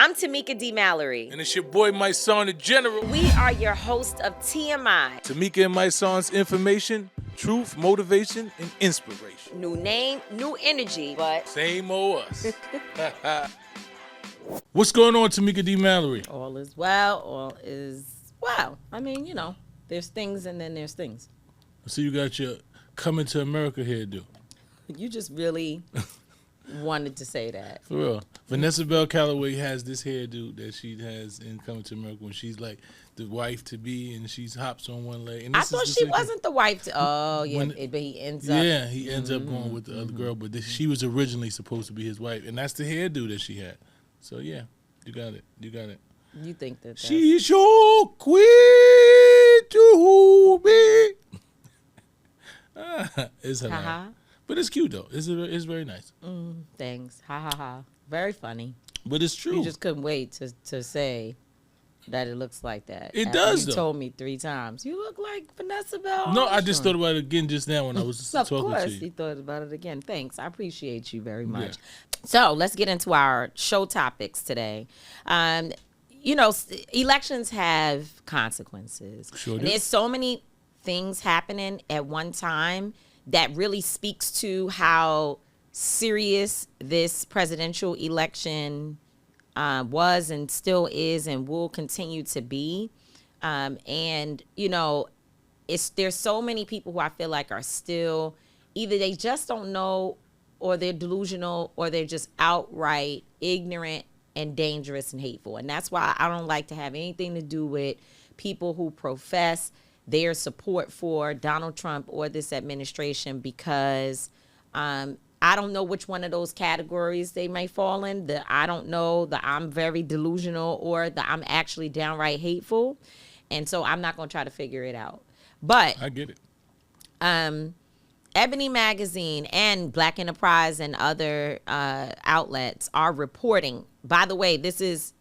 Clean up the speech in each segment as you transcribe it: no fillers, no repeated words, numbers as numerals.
I'm Tamika D. Mallory. And it's your boy Mysonne, the General. We are your host of TMI. Tamika and Mysonne's information, truth, motivation, and inspiration. New name, new energy, but same old us. What's going on, Tamika D. Mallory? All is well. All is well. I mean, you know, there's things and then there's things. So you got your coming to America hairdo. You just really wanted to say that. For real. Vanessa Bell Calloway has this hairdo that she has in Coming to America when she's like the wife to be and she hops on one leg. And I thought she wasn't the wife to. Oh, yeah. But he ends up. Yeah, he ends up going with the other girl. But she was originally supposed to be his wife. And that's the hairdo that she had. So, yeah, you got it. You got it. You think that she's your queen to me. It's hilarious. Ha-ha. But it's cute, though. It's very nice. Thanks. Ha, ha, ha. Very funny. But it's true. You just couldn't wait to say that it looks like that. It does, though. You told me 3 times. You look like Vanessa Bell. No, I just thought about it again just now when I was talking to you. Of course, he thought about it again. Thanks. I appreciate you very much. Yeah. So let's get into our show topics today. You know, elections have consequences. Sure do. And there's so many things happening at one time that really speaks to how serious this presidential election was and still is and will continue to be. And, you know, there's so many people who I feel like are still either they just don't know or they're delusional or they're just outright ignorant and dangerous and hateful. And that's why I don't like to have anything to do with people who profess their support for Donald Trump or this administration because I don't know which one of those categories they may fall in. I don't know that I'm very delusional or that I'm actually downright hateful. And so I'm not going to try to figure it out. But I get it. Ebony Magazine and Black Enterprise and other outlets are reporting. By the way, this is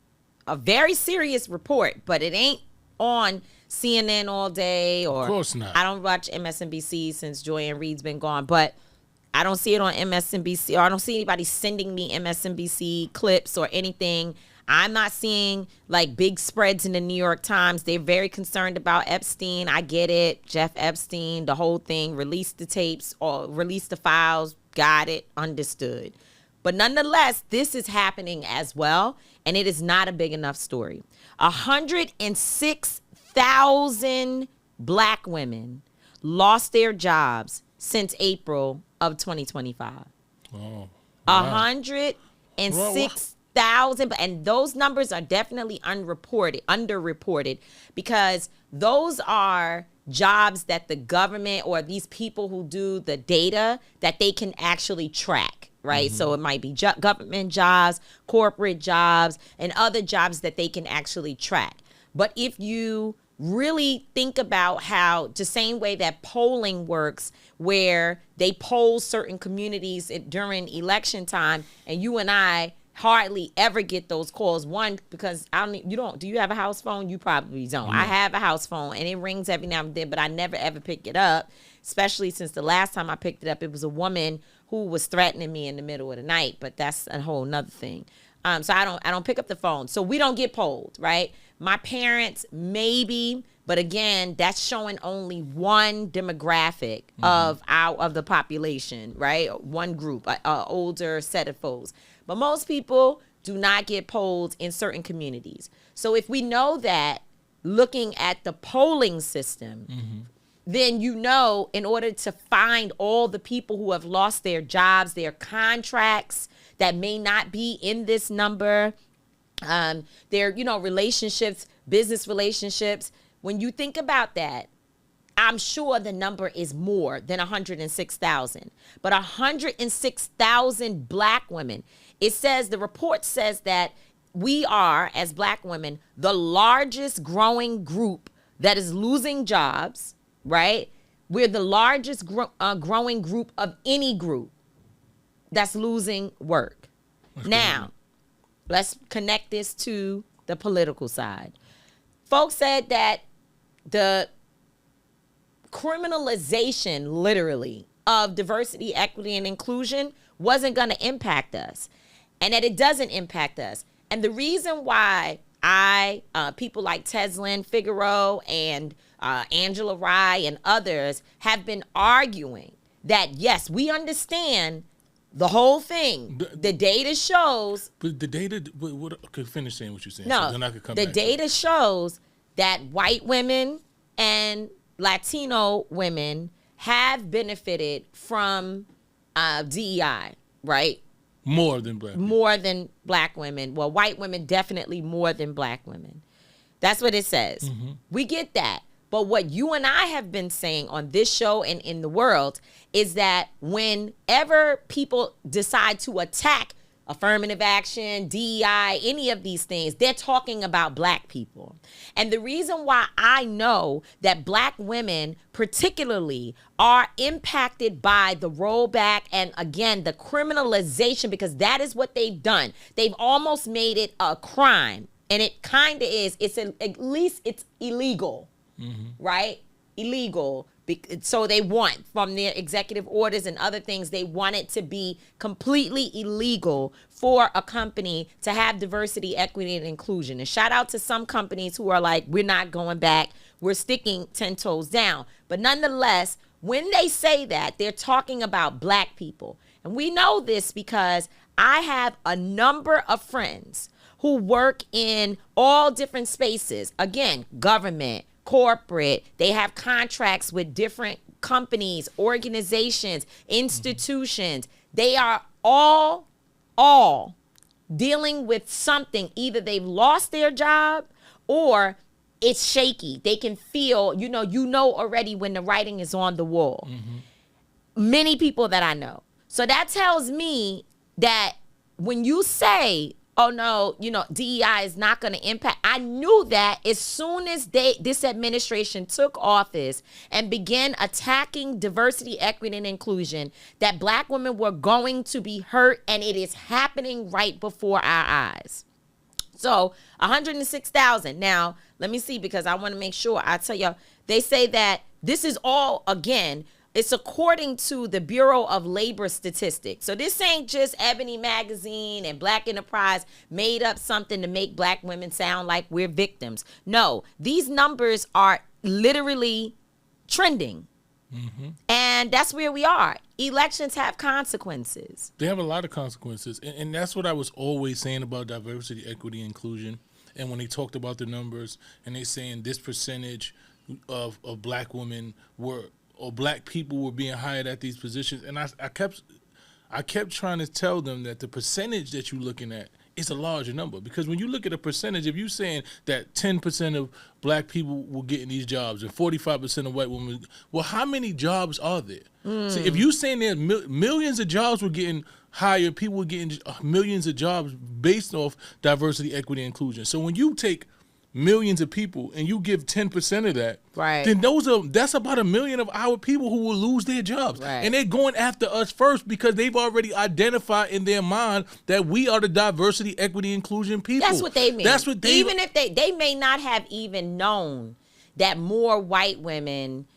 a very serious report, but it ain't on CNN all day. Or of course not. I don't watch MSNBC since Joy-Ann Reid's been gone, but I don't see it on MSNBC, or I don't see anybody sending me MSNBC clips or anything. I'm not seeing like big spreads in the New York Times. They're very concerned about Epstein. I get it. Jeff Epstein, the whole thing, released the tapes or released the files. Got it. Understood. But nonetheless, this is happening as well. And it is not a big enough story. 106,000 black women lost their jobs since April of 2025. Oh, wow. 106,000, and those numbers are definitely underreported, because those are jobs that the government or these people who do the data that they can actually track, right? Mm-hmm. So it might be government jobs, corporate jobs, and other jobs that they can actually track. But if you really think about how the same way that polling works, where they poll certain communities during election time, and you and I hardly ever get those calls. One, because do you have a house phone? You probably don't. I have a house phone and it rings every now and then, but I never ever pick it up, especially since the last time I picked it up, it was a woman who was threatening me in the middle of the night, but that's a whole nother thing. So I don't pick up the phone. So we don't get polled, right? My parents, maybe, but again, that's showing only one demographic of the population, right? One group, older set of folks. But most people do not get polled in certain communities. So if we know that, looking at the polling system, then you know, in order to find all the people who have lost their jobs, their contracts that may not be in this number, their, relationships, business relationships. When you think about that, I'm sure the number is more than 106,000. But 106,000 black women. The report says that we are, as black women, the largest growing group that is losing jobs, right? We're the largest growing group of any group that's losing work. Now, let's connect this to the political side. Folks said that the criminalization, literally, of diversity, equity, and inclusion wasn't going to impact us, and that it doesn't impact us. And the reason why people like Teslin Figaro and Angela Rye and others have been arguing that, yes, we understand the whole thing. The data shows. But the data, okay, finish saying what you're saying. No, so then I could come the back data shows that white women and Latino women have benefited from DEI, right? More than black people. More than black women. Well, white women definitely more than black women. That's what it says. We get that. But what you and I have been saying on this show and in the world is that whenever people decide to attack affirmative action, DEI, any of these things, they're talking about black people. And the reason why I know that black women particularly are impacted by the rollback and, again, the criminalization, because that is what they've done. They've almost made it a crime. And it kind of is. At least it's illegal, right? Illegal. So they want, from their executive orders and other things, they want it to be completely illegal for a company to have diversity, equity, and inclusion. And shout out to some companies who are like, we're not going back. We're sticking 10 toes down. But nonetheless, when they say that, they're talking about black people. And we know this because I have a number of friends who work in all different spaces. Again, government, corporate. They have contracts with different companies, organizations, institutions. They are all dealing with something. Either they've lost their job or it's shaky. They can feel, you know already when the writing is on the wall. Many people that I know. So that tells me that when you say, oh no, DEI is not going to impact. I knew that as soon as this administration took office and began attacking diversity, equity, and inclusion, that black women were going to be hurt, and it is happening right before our eyes. So 106,000. Now, let me see, because I want to make sure I tell y'all, they say that this is all, again, it's according to the Bureau of Labor Statistics. So this ain't just Ebony Magazine and Black Enterprise made up something to make black women sound like we're victims. No, these numbers are literally trending. And that's where we are. Elections have consequences. They have a lot of consequences. And that's what I was always saying about diversity, equity, inclusion. And when they talked about the numbers and they saying this percentage of black women or black people were being hired at these positions, and I kept trying to tell them that the percentage that you're looking at is a larger number, because when you look at a percentage, if you're saying that 10% of black people will get in these jobs and 45% of white women, well, how many jobs are there? So if you're saying there millions of jobs were getting hired, people were getting millions of jobs based off diversity, equity, and inclusion. So when you take millions of people and you give 10% of that, right, then that's about 1 million of our people who will lose their jobs. Right. And they're going after us first because they've already identified in their mind that we are the diversity, equity, inclusion people. That's what they mean. That's what they even if they may not have even known that more white women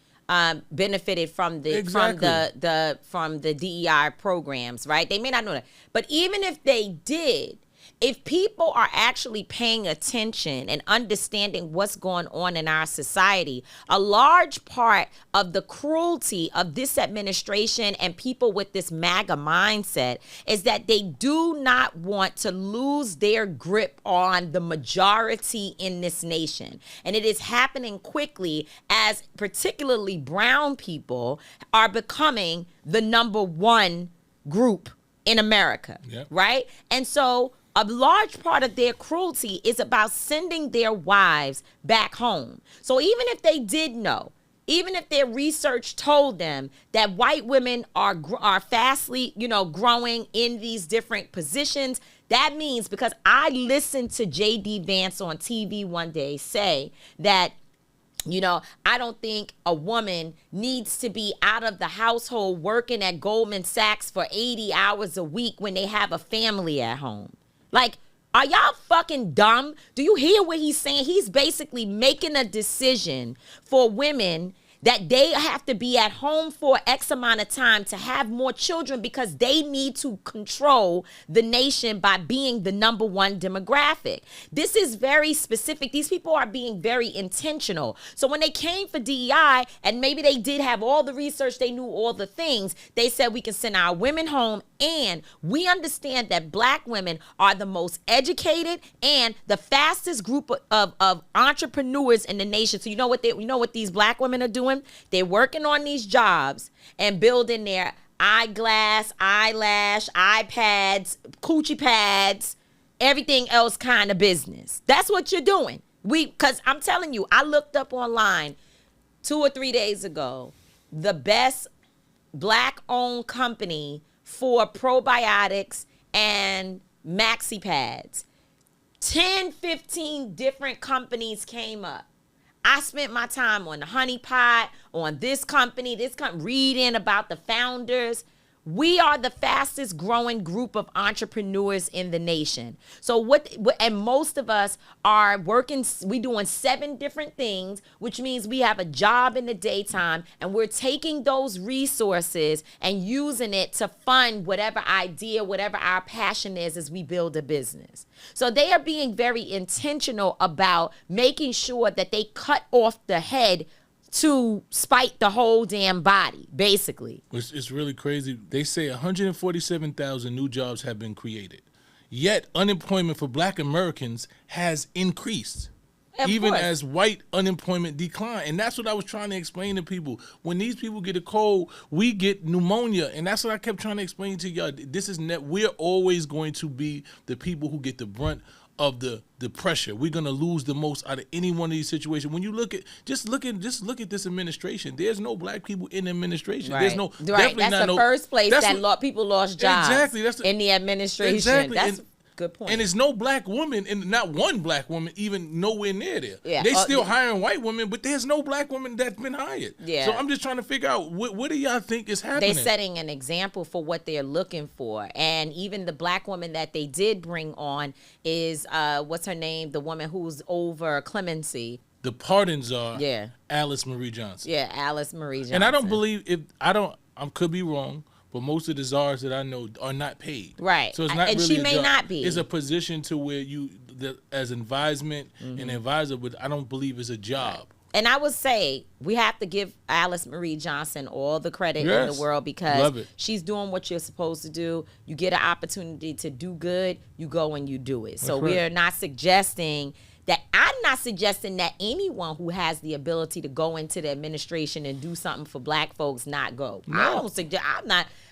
benefited from the from the DEI programs, right? They may not know that. But even if they did, if people are actually paying attention and understanding what's going on in our society, a large part of the cruelty of this administration and people with this MAGA mindset is that they do not want to lose their grip on the majority in this nation. And it is happening quickly, as particularly brown people are becoming the number one group in America, Yep. right? And so a large part of their cruelty is about sending their wives back home. So even if they did know, even if their research told them that white women are fastly, growing in these different positions, that means, because I listened to J.D. Vance on TV one day say that, I don't think a woman needs to be out of the household working at Goldman Sachs for 80 hours a week when they have a family at home. Like, are y'all fucking dumb? Do you hear what he's saying? He's basically making a decision for women that they have to be at home for X amount of time to have more children because they need to control the nation by being the number one demographic. This is very specific. These people are being very intentional. So when they came for DEI, and maybe they did have all the research, they knew all the things, they said we can send our women home, and we understand that black women are the most educated and the fastest group of entrepreneurs in the nation. So you know what these black women are doing? They're working on these jobs and building their eyeglass, eyelash, iPads, coochie pads, everything else kind of business. That's what you're doing. Because I'm telling you, I looked up online 2 or 3 days ago, the best black-owned company for probiotics and maxi pads. 10, 15 different companies came up. I spent my time on the Honey Pot, on this company, reading about the founders. We are the fastest growing group of entrepreneurs in the nation. So and most of us are working, we doing 7 different things, which means we have a job in the daytime, and we're taking those resources and using it to fund whatever idea, whatever our passion is as we build a business. So they are being very intentional about making sure that they cut off the head to spite the whole damn body, basically. It's really crazy. They say 147,000 new jobs have been created. Yet unemployment for black Americans has increased. Even as white unemployment declined. And that's what I was trying to explain to people. When these people get a cold, we get pneumonia. And that's what I kept trying to explain to y'all. We're always going to be the people who get the brunt of the pressure. We're gonna lose the most out of any one of these situations. When you look at just look at this administration, there's no black people in the administration. Right. There's no right. That's the first place that people lost jobs. Exactly. In the administration. Exactly. That's good point. And it's no black woman, and not one black woman even nowhere near there. Yeah. They still hiring white women, but there's no black woman that's been hired. Yeah. So I'm just trying to figure out what do y'all think is happening? They're setting an example for what they're looking for. And even the black woman that they did bring on is what's her name? The woman who's over clemency. The pardons are Alice Marie Johnson. Yeah, Alice Marie Johnson. And I don't believe I could be wrong. But most of the czars that I know are not paid. Right. So it's not and really she may job. not be. It's a position to where as advisement and advisor, but I don't believe it's a job. Right. And I would say we have to give Alice Marie Johnson all the credit in the world because she's doing what you're supposed to do. You get an opportunity to do good, you go and you do it. So we're not suggesting that. I'm not suggesting that anyone who has the ability to go into the administration and do something for black folks not go. No. I don't suggest.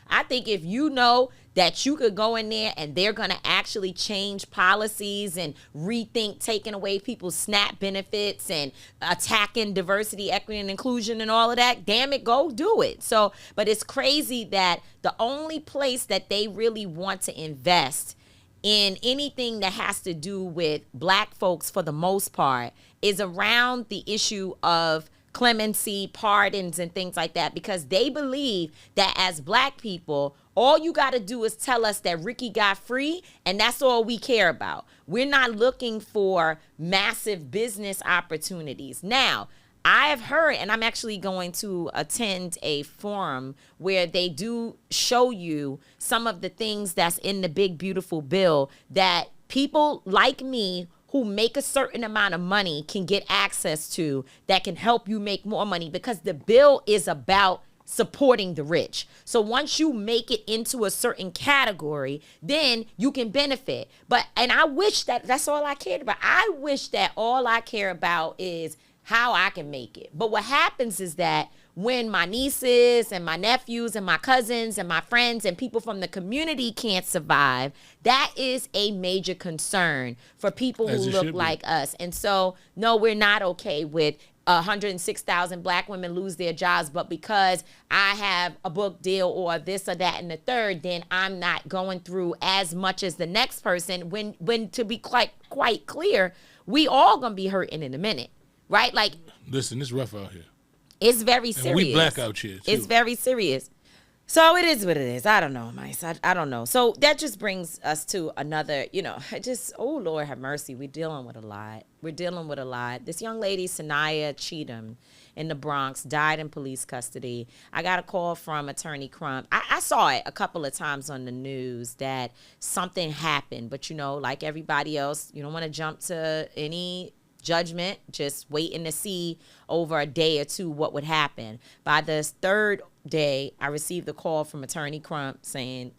I think if you know that you could go in there and they're going to actually change policies and rethink taking away people's SNAP benefits and attacking diversity, equity, and inclusion and all of that, damn it, go do it. So, but it's crazy that the only place that they really want to invest in anything that has to do with black folks for the most part is around the issue of clemency, pardons, and things like that, because they believe that as black people, all you got to do is tell us that Ricky got free, and that's all we care about. We're not looking for massive business opportunities. Now, I have heard, and I'm actually going to attend a forum where they do show you some of the things that's in the big, beautiful bill that people like me who make a certain amount of money can get access to, that can help you make more money, because the bill is about supporting the rich. So once you make it into a certain category, then you can benefit. And I wish that's all I cared about. I wish that all I care about is how I can make it. But what happens is that when my nieces and my nephews and my cousins and my friends and people from the community can't survive, that is a major concern for people who look like us. And so, no, we're not okay with 106,000 black women lose their jobs, but because I have a book deal or this or that and the third, then I'm not going through as much as the next person, when to be quite clear, we all gonna be hurting in a minute, right? Like, listen, it's rough out here. It's very serious. And we black out here too. It's very serious. So it is what it is. I don't know, Mice. I don't know. So that just brings us to another, oh, Lord have mercy. We're dealing with a lot. This young lady, Sanaya Cheatham, in the Bronx, died in police custody. I got a call from Attorney Crump. I saw it a couple of times on the news that something happened. But, like everybody else, you don't want to jump to any judgment, just waiting to see over a day or two what would happen. By the third day, I received a call from Attorney Crump saying,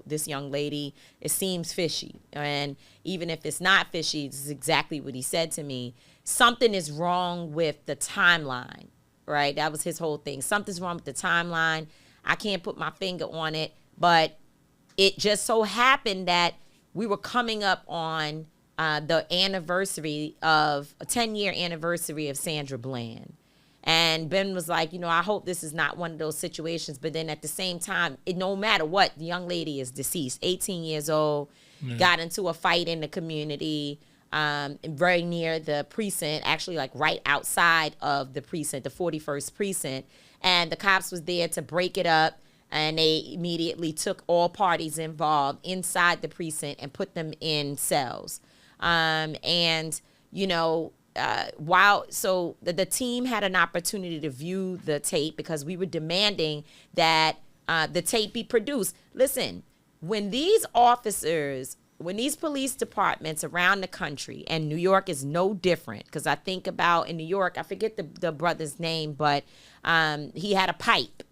this young lady, it seems fishy. And even if it's not fishy, this is exactly what he said to me. Something is wrong with the timeline, right? That was his whole thing. Something's wrong with the timeline. I can't put my finger on it, but it just so happened that we were coming up on the anniversary of a 10-year anniversary of Sandra Bland. And Ben was like, I hope this is not one of those situations. But then at the same time, no matter what, the young lady is deceased, 18 years old, got into a fight in the community, very near the precinct, actually like right outside of the precinct, the 41st precinct. And the cops was there to break it up. And they immediately took all parties involved inside the precinct and put them in cells. So the team had an opportunity to view the tape because we were demanding that the tape be produced. Listen, when these police departments around the country, and New York is no different, because I think about in New York, I forget the brother's name, but he had a pipe.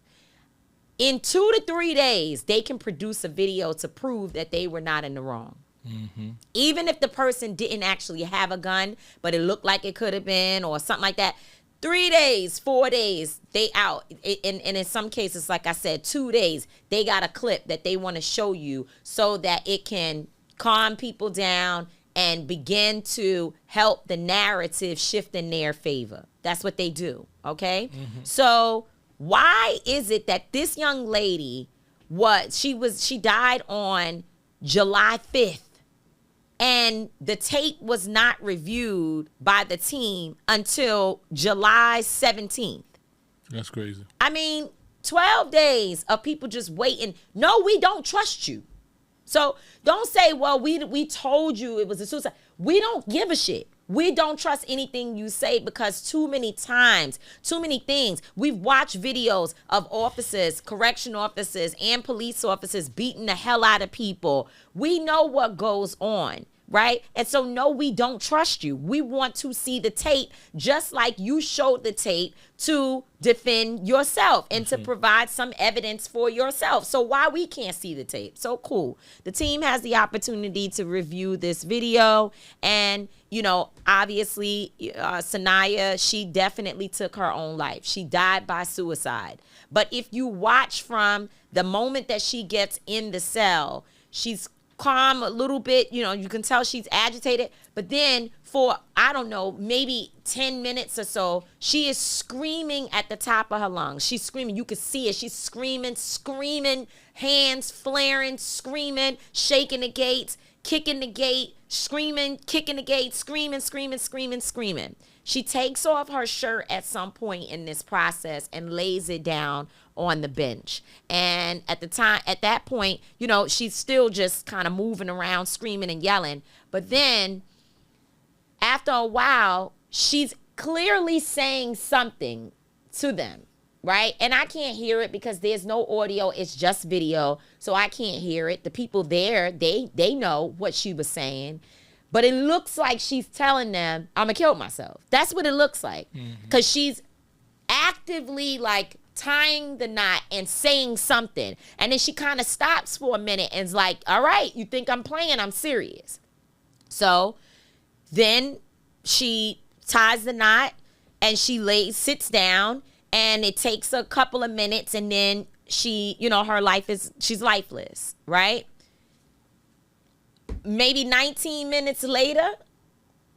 In 2 to 3 days, they can produce a video to prove that they were not in the wrong. Mm-hmm. Even if the person didn't actually have a gun, but it looked like it could have been or something like that. 3 days, 4 days, they out. And in some cases, like I said, 2 days, they got a clip that they want to show you so that it can calm people down and begin to help the narrative shift in their favor. That's what they do, okay? Mm-hmm. So why is it that this young lady, she died on July 5th, and the tape was not reviewed by the team until July 17th? That's crazy. 12 days of people just waiting. No, we don't trust you. So don't say, well, we told you it was a suicide. We don't give a shit. We don't trust anything you say because too many times, too many things. We've watched videos of officers, correction officers, and police officers beating the hell out of people. We know what goes on, right? And so, no, we don't trust you. We want to see the tape just like you showed the tape to defend yourself and to provide some evidence for yourself. So why we can't see the tape? So cool. The team has the opportunity to review this video. And, obviously, Sanaya, she definitely took her own life. She died by suicide. But if you watch from the moment that she gets in the cell, she's calm a little bit, you can tell she's agitated, but then for, I don't know, maybe 10 minutes or so, she is screaming at the top of her lungs. She's screaming. You could see it. She's screaming, hands flaring, screaming, shaking the gates, kicking the gate, screaming, kicking the gate, screaming. She takes off her shirt at some point in this process and lays it down on the bench. And at that point, she's still just kind of moving around, screaming and yelling. But then after a while, she's clearly saying something to them, right? And I can't hear it because there's no audio. It's just video. So I can't hear it. The people there, they know what she was saying. But it looks like she's telling them, I'm going to kill myself. That's what it looks like. Because she's actively like tying the knot and saying something. And then she kind of stops for a minute and is like, all right, you think I'm playing? I'm serious. So then she ties the knot and she sits down, and it takes a couple of minutes, and then she's lifeless, right? Maybe 19 minutes later,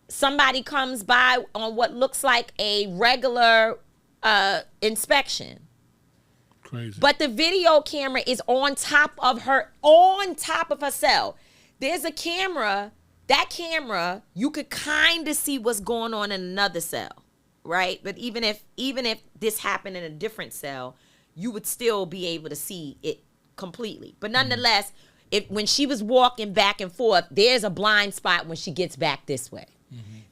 somebody comes by on what looks like a regular inspection. Crazy. But the video camera is on top of her cell. There's a camera. That camera, you could kind of see what's going on in another cell, right? But even if this happened in a different cell, you would still be able to see it completely. But nonetheless, when she was walking back and forth, there's a blind spot when she gets back this way.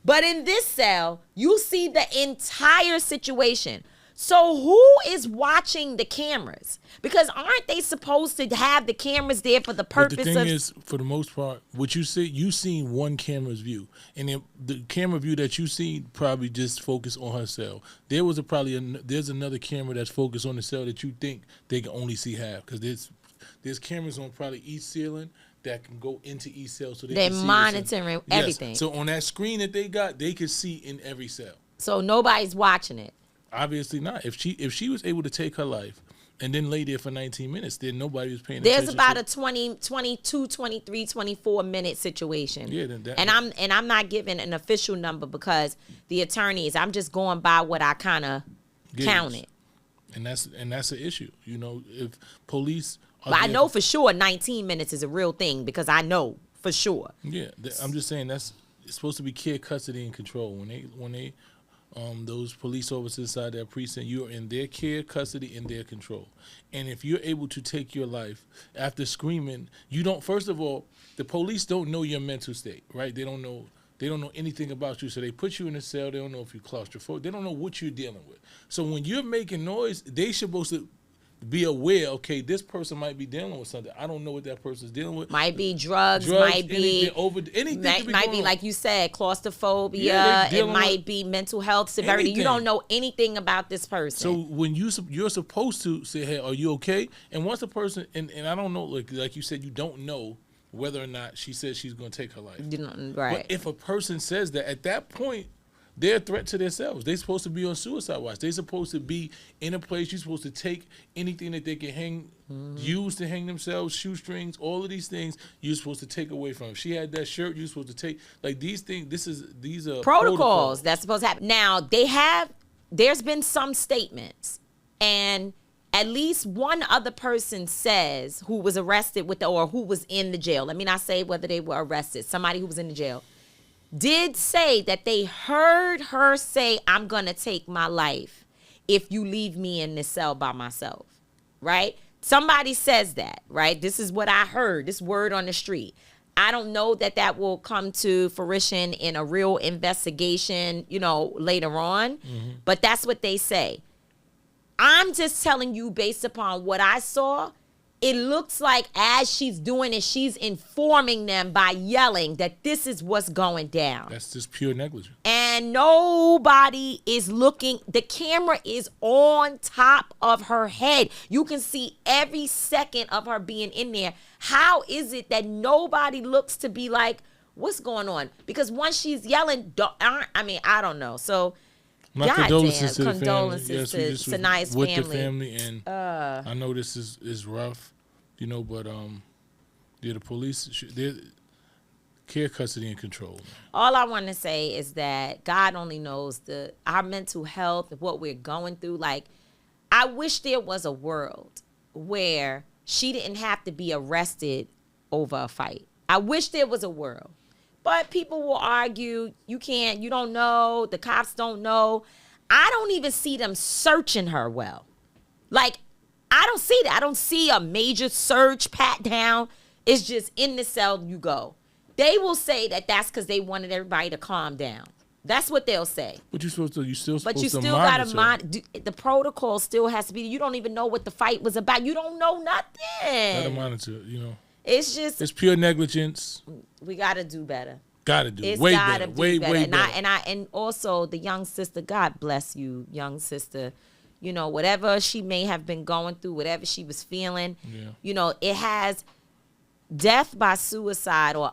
But in this cell, you see the entire situation. So who is watching the cameras? Because aren't they supposed to have the cameras there for the purpose of... But the thing is, for the most part, what you see, you seen one camera's view. And the camera view that you see probably just focused on her cell. There was there's another camera that's focused on the cell that you think they can only see half. Because there's cameras on probably each ceiling that can go into each cell. So they're monitoring everything. Yes. So on that screen that they got, they could see in every cell. So nobody's watching it. Obviously not. If she was able to take her life and then lay there for 19 minutes, then nobody was paying attention. There's about a 22, 23, 24-minute situation. Yeah, then I'm not giving an official number because the attorneys, I'm just going by what I kind of counted. And that's an issue. You know, if police... But I know for sure 19 minutes is a real thing because I know for sure. Yeah, I'm just saying it's supposed to be care, custody, and control. When they those police officers inside that precinct, you are in their care, custody, and their control. And if you're able to take your life after screaming, you don't. First of all, the police don't know your mental state, right? They don't know anything about you, so they put you in a cell. They don't know if you're claustrophobic. They don't know what you're dealing with. So when you're making noise, they supposed to be aware, okay, this person might be dealing with something. I don't know what that person's dealing with. Might be drugs might be anything might be like you said, claustrophobia. Yeah, it might be mental health severity. Anything. You don't know anything about this person. So when you're supposed to say, hey, are you okay? And once a person, and I don't know, like you said, you don't know whether or not she says she's going to take her life. Right. But if a person says that, at that point, they're a threat to themselves. They're supposed to be on suicide watch. They're supposed to be in a place. You're supposed to take anything that they can use to hang themselves, shoestrings, all of these things. You're supposed to take away from them. If she had that shirt, you're supposed to take these things. These are protocols that's supposed to happen. Now there's been some statements, and at least one other person says who was arrested or who was in the jail. Let me not say whether they were arrested. Somebody who was in the jail did say that they heard her say, I'm going to take my life if you leave me in this cell by myself, right? Somebody says that, right? This is what I heard, this word on the street. I don't know that will come to fruition in a real investigation, later on, but that's what they say. I'm just telling you based upon what I saw. It looks like as she's doing it, she's informing them by yelling that this is what's going down. That's just pure negligence. And nobody is looking. The camera is on top of her head. You can see every second of her being in there. How is it that nobody looks to be like, what's going on? Because once she's yelling, I don't know. So... My condolences to the family. Yes, to Sanaya's family. With the family, and I know this is rough, but the police, they're care, custody, and control. Man. All I want to say is that God only knows our mental health, what we're going through. Like, I wish there was a world where she didn't have to be arrested over a fight. I wish there was a world. But people will argue, you don't know, the cops don't know. I don't even see them searching her well. Like, I don't see that. I don't see a major search, pat down. It's just in the cell you go. They will say that that's because they wanted everybody to calm down. That's what they'll say. But you still But you still got to monitor. The protocol still has to be. You don't even know what the fight was about. You don't know nothing. Got to monitor, It's pure negligence. We got to do better. Got to do it's way gotta better. Way better. And also the young sister. God bless you, young sister. Whatever she may have been going through, whatever she was feeling. Yeah. It has death by suicide or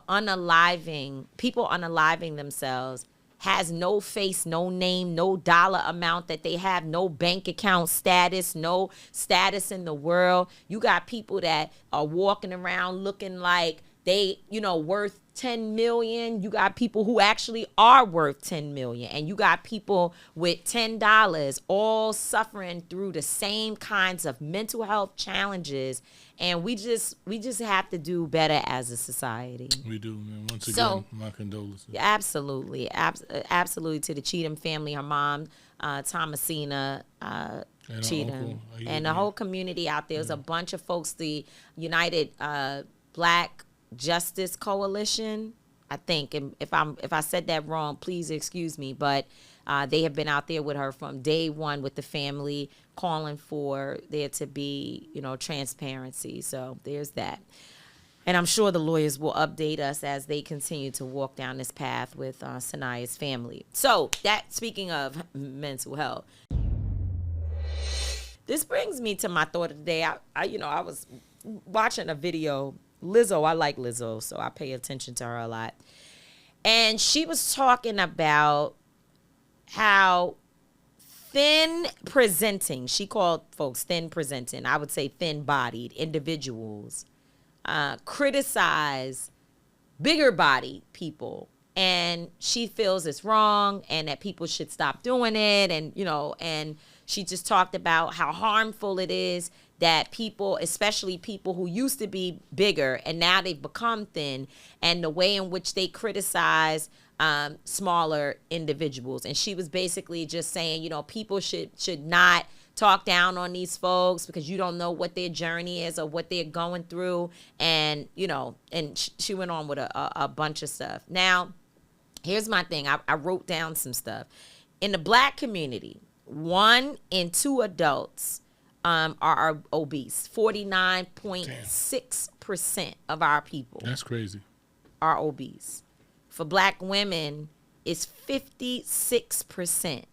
people unaliving themselves has no face, no name, no dollar amount that they have, no bank account status, no status in the world. You got people that are walking around looking like they, worth 10 million. You got people who actually are worth 10 million. And you got people with $10 all suffering through the same kinds of mental health challenges. And we just have to do better as a society. We do, man. Once again, my condolences. Absolutely. Absolutely to the Cheatham family, her mom, Thomasina. And Cheatham, Uncle, and the whole community out there. There's a bunch of folks, the United Black Justice Coalition, I think. And if I said that wrong, please excuse me. But they have been out there with her from day one with the family, calling for there to be, transparency. So there's that. And I'm sure the lawyers will update us as they continue to walk down this path with Sanaya's family. So that, speaking of mental health, this brings me to my thought of the day. I was watching a video. Lizzo, I like Lizzo, so I pay attention to her a lot. And she was talking about how thin presenting, she called folks thin presenting, I would say thin bodied individuals, criticize bigger bodied people, and she feels it's wrong and that people should stop doing it. And she just talked about how harmful it is that people, especially people who used to be bigger and now they've become thin, and the way in which they criticize smaller individuals. And she was basically just saying, people should not talk down on these folks because you don't know what their journey is or what they're going through. And, and she went on with a bunch of stuff. Now, here's my thing. I wrote down some stuff. In the Black community, 1 in 2 adults are obese. 49.6% of our people. That's crazy. Are obese. For Black women, it's 56%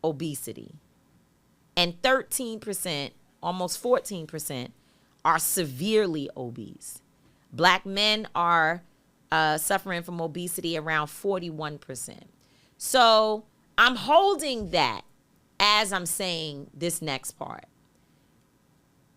obesity. And 13%, almost 14%, are severely obese. Black men are suffering from obesity around 41%. So I'm holding that as I'm saying this next part,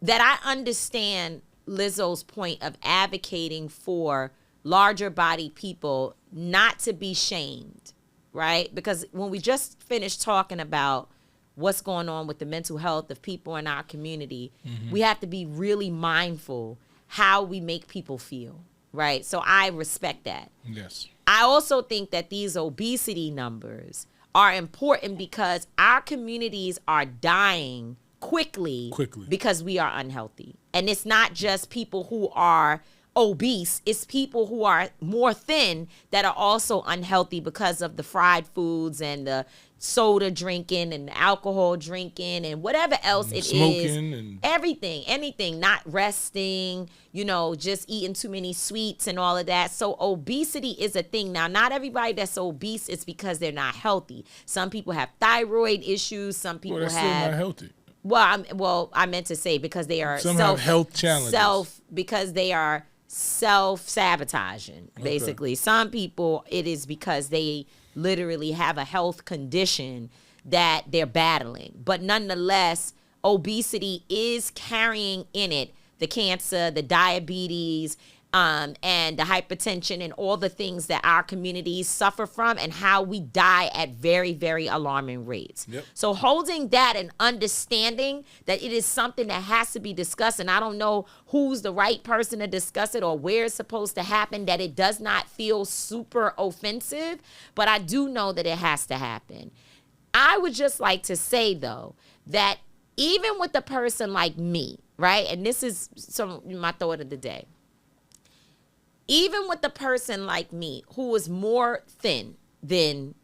that I understand Lizzo's point of advocating for larger body people not to be shamed, right? Because when we just finished talking about what's going on with the mental health of people in our community, we have to be really mindful how we make people feel, right? So I respect that. Yes. I also think that these obesity numbers are important because our communities are dying quickly because we are unhealthy. And it's not just people who are obese, it's people who are more thin that are also unhealthy because of the fried foods and the soda drinking and alcohol drinking and whatever else it is, and anything, not resting, just eating too many sweets and all of that. So obesity is a thing. Now, not everybody that's obese is because they're not healthy. Some people have thyroid issues. Some people that's have still not healthy. I meant to say because they are some have health challenges. Because they are self-sabotaging, basically. Some people, it is because they literally have a health condition that they're battling. But nonetheless, obesity is carrying in it the cancer, the diabetes, and the hypertension and all the things that our communities suffer from and how we die at very, very alarming rates. Yep. So holding that and understanding that it is something that has to be discussed, and I don't know who's the right person to discuss it or where it's supposed to happen, that it does not feel super offensive, but I do know that it has to happen. I would just like to say, though, that even with a person like me, right, and this is my thought of the day, even with a person like me who is more thin than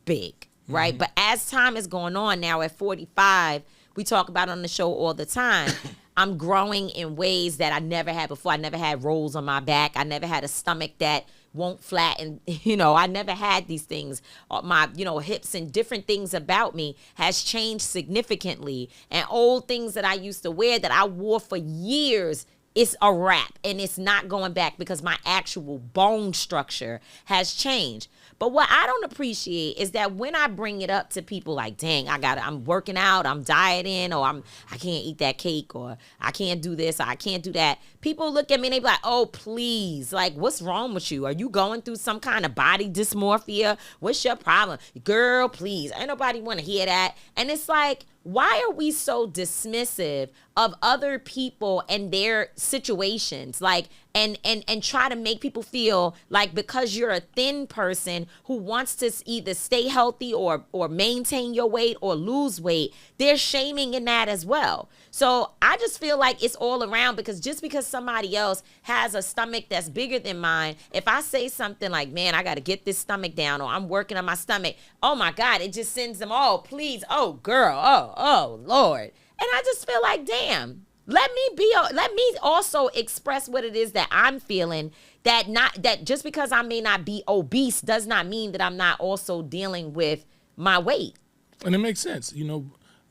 big, right? But as time is going on now at 45, we talk about on the show all the time, I'm growing in ways that I never had before. I never had rolls on my back. I never had a stomach that won't flatten. I never had these things. My, hips and different things about me has changed significantly. And old things that I used to wear that I wore for years, it's a wrap and it's not going back because my actual bone structure has changed. But what I don't appreciate is that when I bring it up to people like, dang, I'm working out, I'm dieting, or I can't eat that cake, or I can't do this, or I can't do that. People look at me and they be like, oh, please, like, what's wrong with you? Are you going through some kind of body dysmorphia? What's your problem? Girl, please. Ain't nobody want to hear that. And it's like, why are we so dismissive of other people and their situations? Like, and try to make people feel like because you're a thin person who wants to either stay healthy or maintain your weight or lose weight, they're shaming in that as well. So I just feel like it's all around, because just because somebody else has a stomach that's bigger than mine, if I say something like, man, I got to get this stomach down, or I'm working on my stomach, oh my God, it just sends them, oh, please, oh, girl, oh, Lord. And I just feel like, damn, let me also express what it is that I'm feeling, that just because I may not be obese does not mean that I'm not also dealing with my weight. And it makes sense,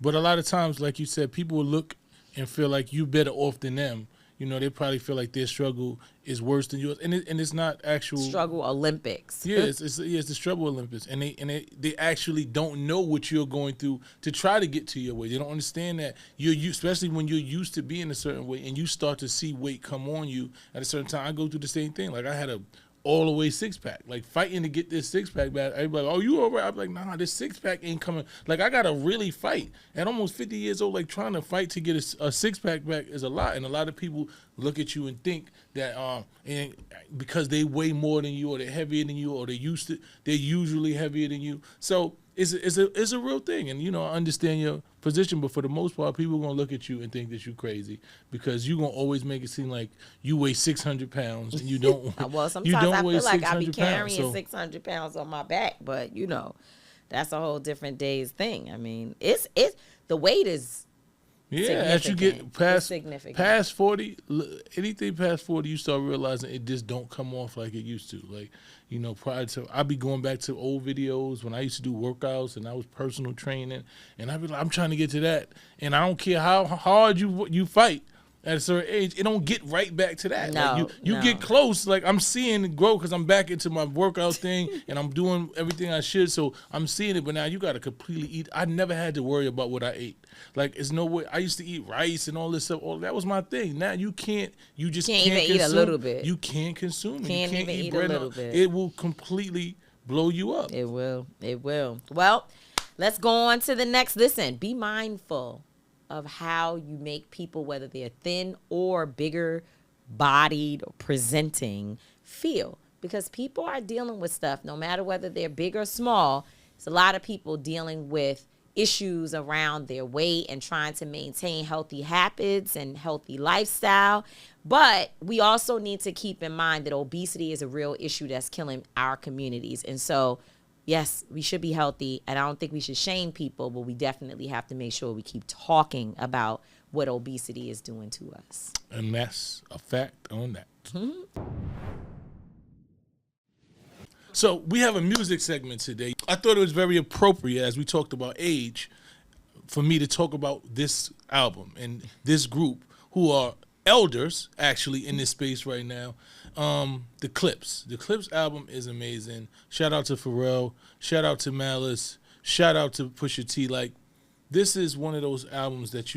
but a lot of times, like you said, people will look and feel like you better off than them. They probably feel like their struggle is worse than yours, and it's not actual struggle Olympics. Yeah, it's the struggle Olympics, and they actually don't know what you're going through to try to get to your weight. They don't understand that especially when you're used to being a certain way, and you start to see weight come on you at a certain time. I go through the same thing. Like, I had a all the way 6-pack, like fighting to get this 6-pack back. Everybody, oh, you all right? I'm like, nah, this 6-pack ain't coming. Like, I gotta really fight. At almost 50 years old, like, trying to fight to get a 6-pack back is a lot. And a lot of people look at you and think that and because they weigh more than you, or they're heavier than you, or they're usually heavier than you. So it's a real thing. And I understand your position, but for the most part, people are gonna look at you and think that you're crazy, because you're gonna always make it seem like you weigh 600 pounds and you don't. Well, sometimes you don't I weigh feel like I be 600 carrying pounds, so. 600 pounds on my back, but that's a whole different day's thing. I mean, it's the weight is. Yeah, as you get past 40, anything past 40, you start realizing it just don't come off like it used to. Like, prior to, I'd be going back to old videos when I used to do workouts and I was personal training, and I'd be like, I'm trying to get to that. And I don't care how hard you fight at a certain age, it don't get right back to that. No, like you get close. Like, I'm seeing it grow because I'm back into my workout thing and I'm doing everything I should. So I'm seeing it, but now you got to completely eat. I never had to worry about what I ate. Like, it's no way. I used to eat rice and all this stuff. Oh, that was my thing. Now you can't. You just can't even consume. Eat a little bit. You can't consume it. Can't you can't even eat eat bread. a little bit. It will completely blow you up. It will. It will. Well, let's go on to the next. Listen, be mindful of how you make people, whether they're thin or bigger bodied or presenting, feel. Because people are dealing with stuff, no matter whether they're big or small. There's a lot of people dealing with issues around their weight and trying to maintain healthy habits and healthy lifestyle. But we also need to keep in mind that obesity is a real issue that's killing our communities. And so, yes, we should be healthy, and I don't think we should shame people, but we definitely have to make sure we keep talking about what obesity is doing to us. And that's a fact on that. Mm-hmm. So we have a music segment today. I thought it was very appropriate, as we talked about age, for me to talk about this album and this group who are elders, actually, in this space right now. The Clips. The Clips album is amazing. Shout out to Pharrell. Shout out to Malice. Shout out to Pusha T. Like, this is one of those albums that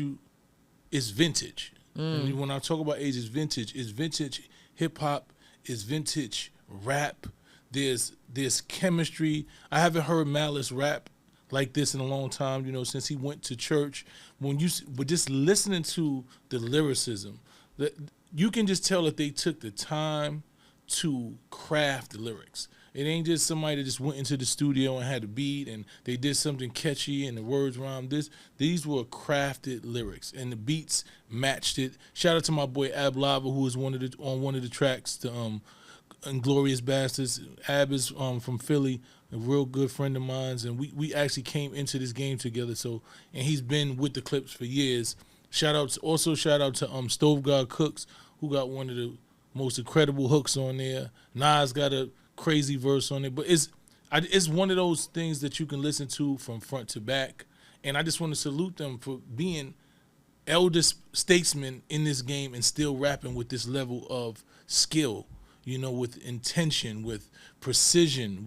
it's vintage. And when I talk about age, it's vintage. It's vintage hip hop. It's vintage rap. There's chemistry. I haven't heard Malice rap like this in a long time, since he went to church. But just listening to the lyricism, you can just tell that they took the time to craft the lyrics. It ain't just somebody that just went into the studio and had a beat and they did something catchy and the words rhymed. These were crafted lyrics and the beats matched it. Shout out to my boy Ab Lava, who was on one of the tracks to Inglorious Bastards. Ab is from Philly, a real good friend of mine, and we actually came into this game together. So, and he's been with the Clips for years. Shout out to Stove God Cooks, who got one of the most incredible hooks on there. Nas got a crazy verse on it, but it's one of those things that you can listen to from front to back. And I just want to salute them for being elder statesmen in this game and still rapping with this level of skill, with intention, with precision,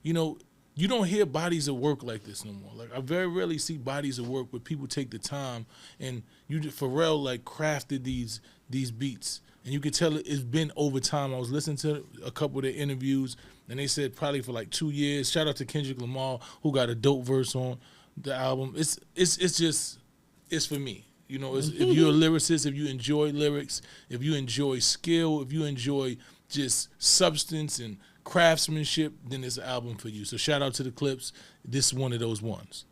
you don't hear bodies of work like this no more. Like, I very rarely see bodies of work where people take the time, and Pharrell like crafted these beats, and you can tell it's been over time. I was listening to a couple of their interviews, and they said probably for like 2 years. Shout out to Kendrick Lamar, who got a dope verse on. the album. It's for me. You know, if you're a lyricist, if you enjoy lyrics, if you enjoy skill, if you enjoy just substance and craftsmanship, then it's an album for you. So shout out to the Clips. This is one of those ones.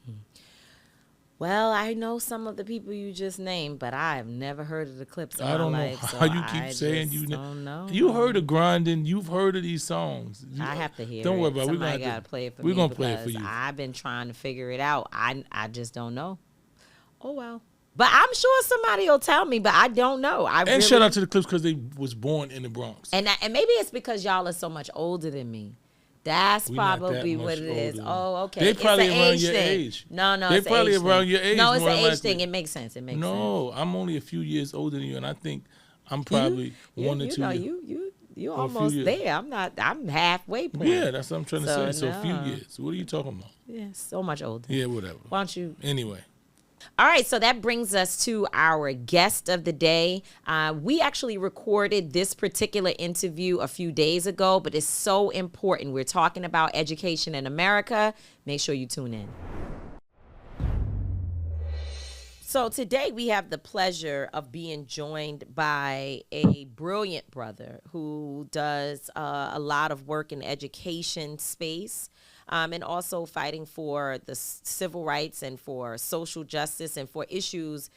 Well, I know some of the people you just named, but I have never heard of the Clips in I don't my know life. how So you keep I saying just you don't know. You heard of Grinding. You've heard of these songs. I have to hear Don't worry it. about it. Somebody got to play it for me. We're going to play it for because you. I've been trying to figure it out. I just don't know. Oh, well. But I'm sure somebody will tell me, but I don't know. And shout out to the Clips because they was born in the Bronx. And maybe it's because y'all are so much older than me. That's probably what it is. Oh, okay. They probably it's an around age your thing. age. No, They it's an probably age around thing. your age. No, it's more an than age likely. thing. It makes sense. No, I'm only a few years older than you, and I think I'm probably one or two. You almost there. I'm halfway point. Yeah, that's what I'm trying to say. So a few no. years. What are you talking about? Yeah, so much older. Yeah, whatever. Why don't you? Anyway. All right, so that brings us to our guest of the day. We actually recorded this particular interview a few days ago, but it's so important. We're talking about education in America. Make sure you tune in. So today we have the pleasure of being joined by a brilliant brother who does a lot of work in education space. And also fighting for the civil rights and for social justice and for issues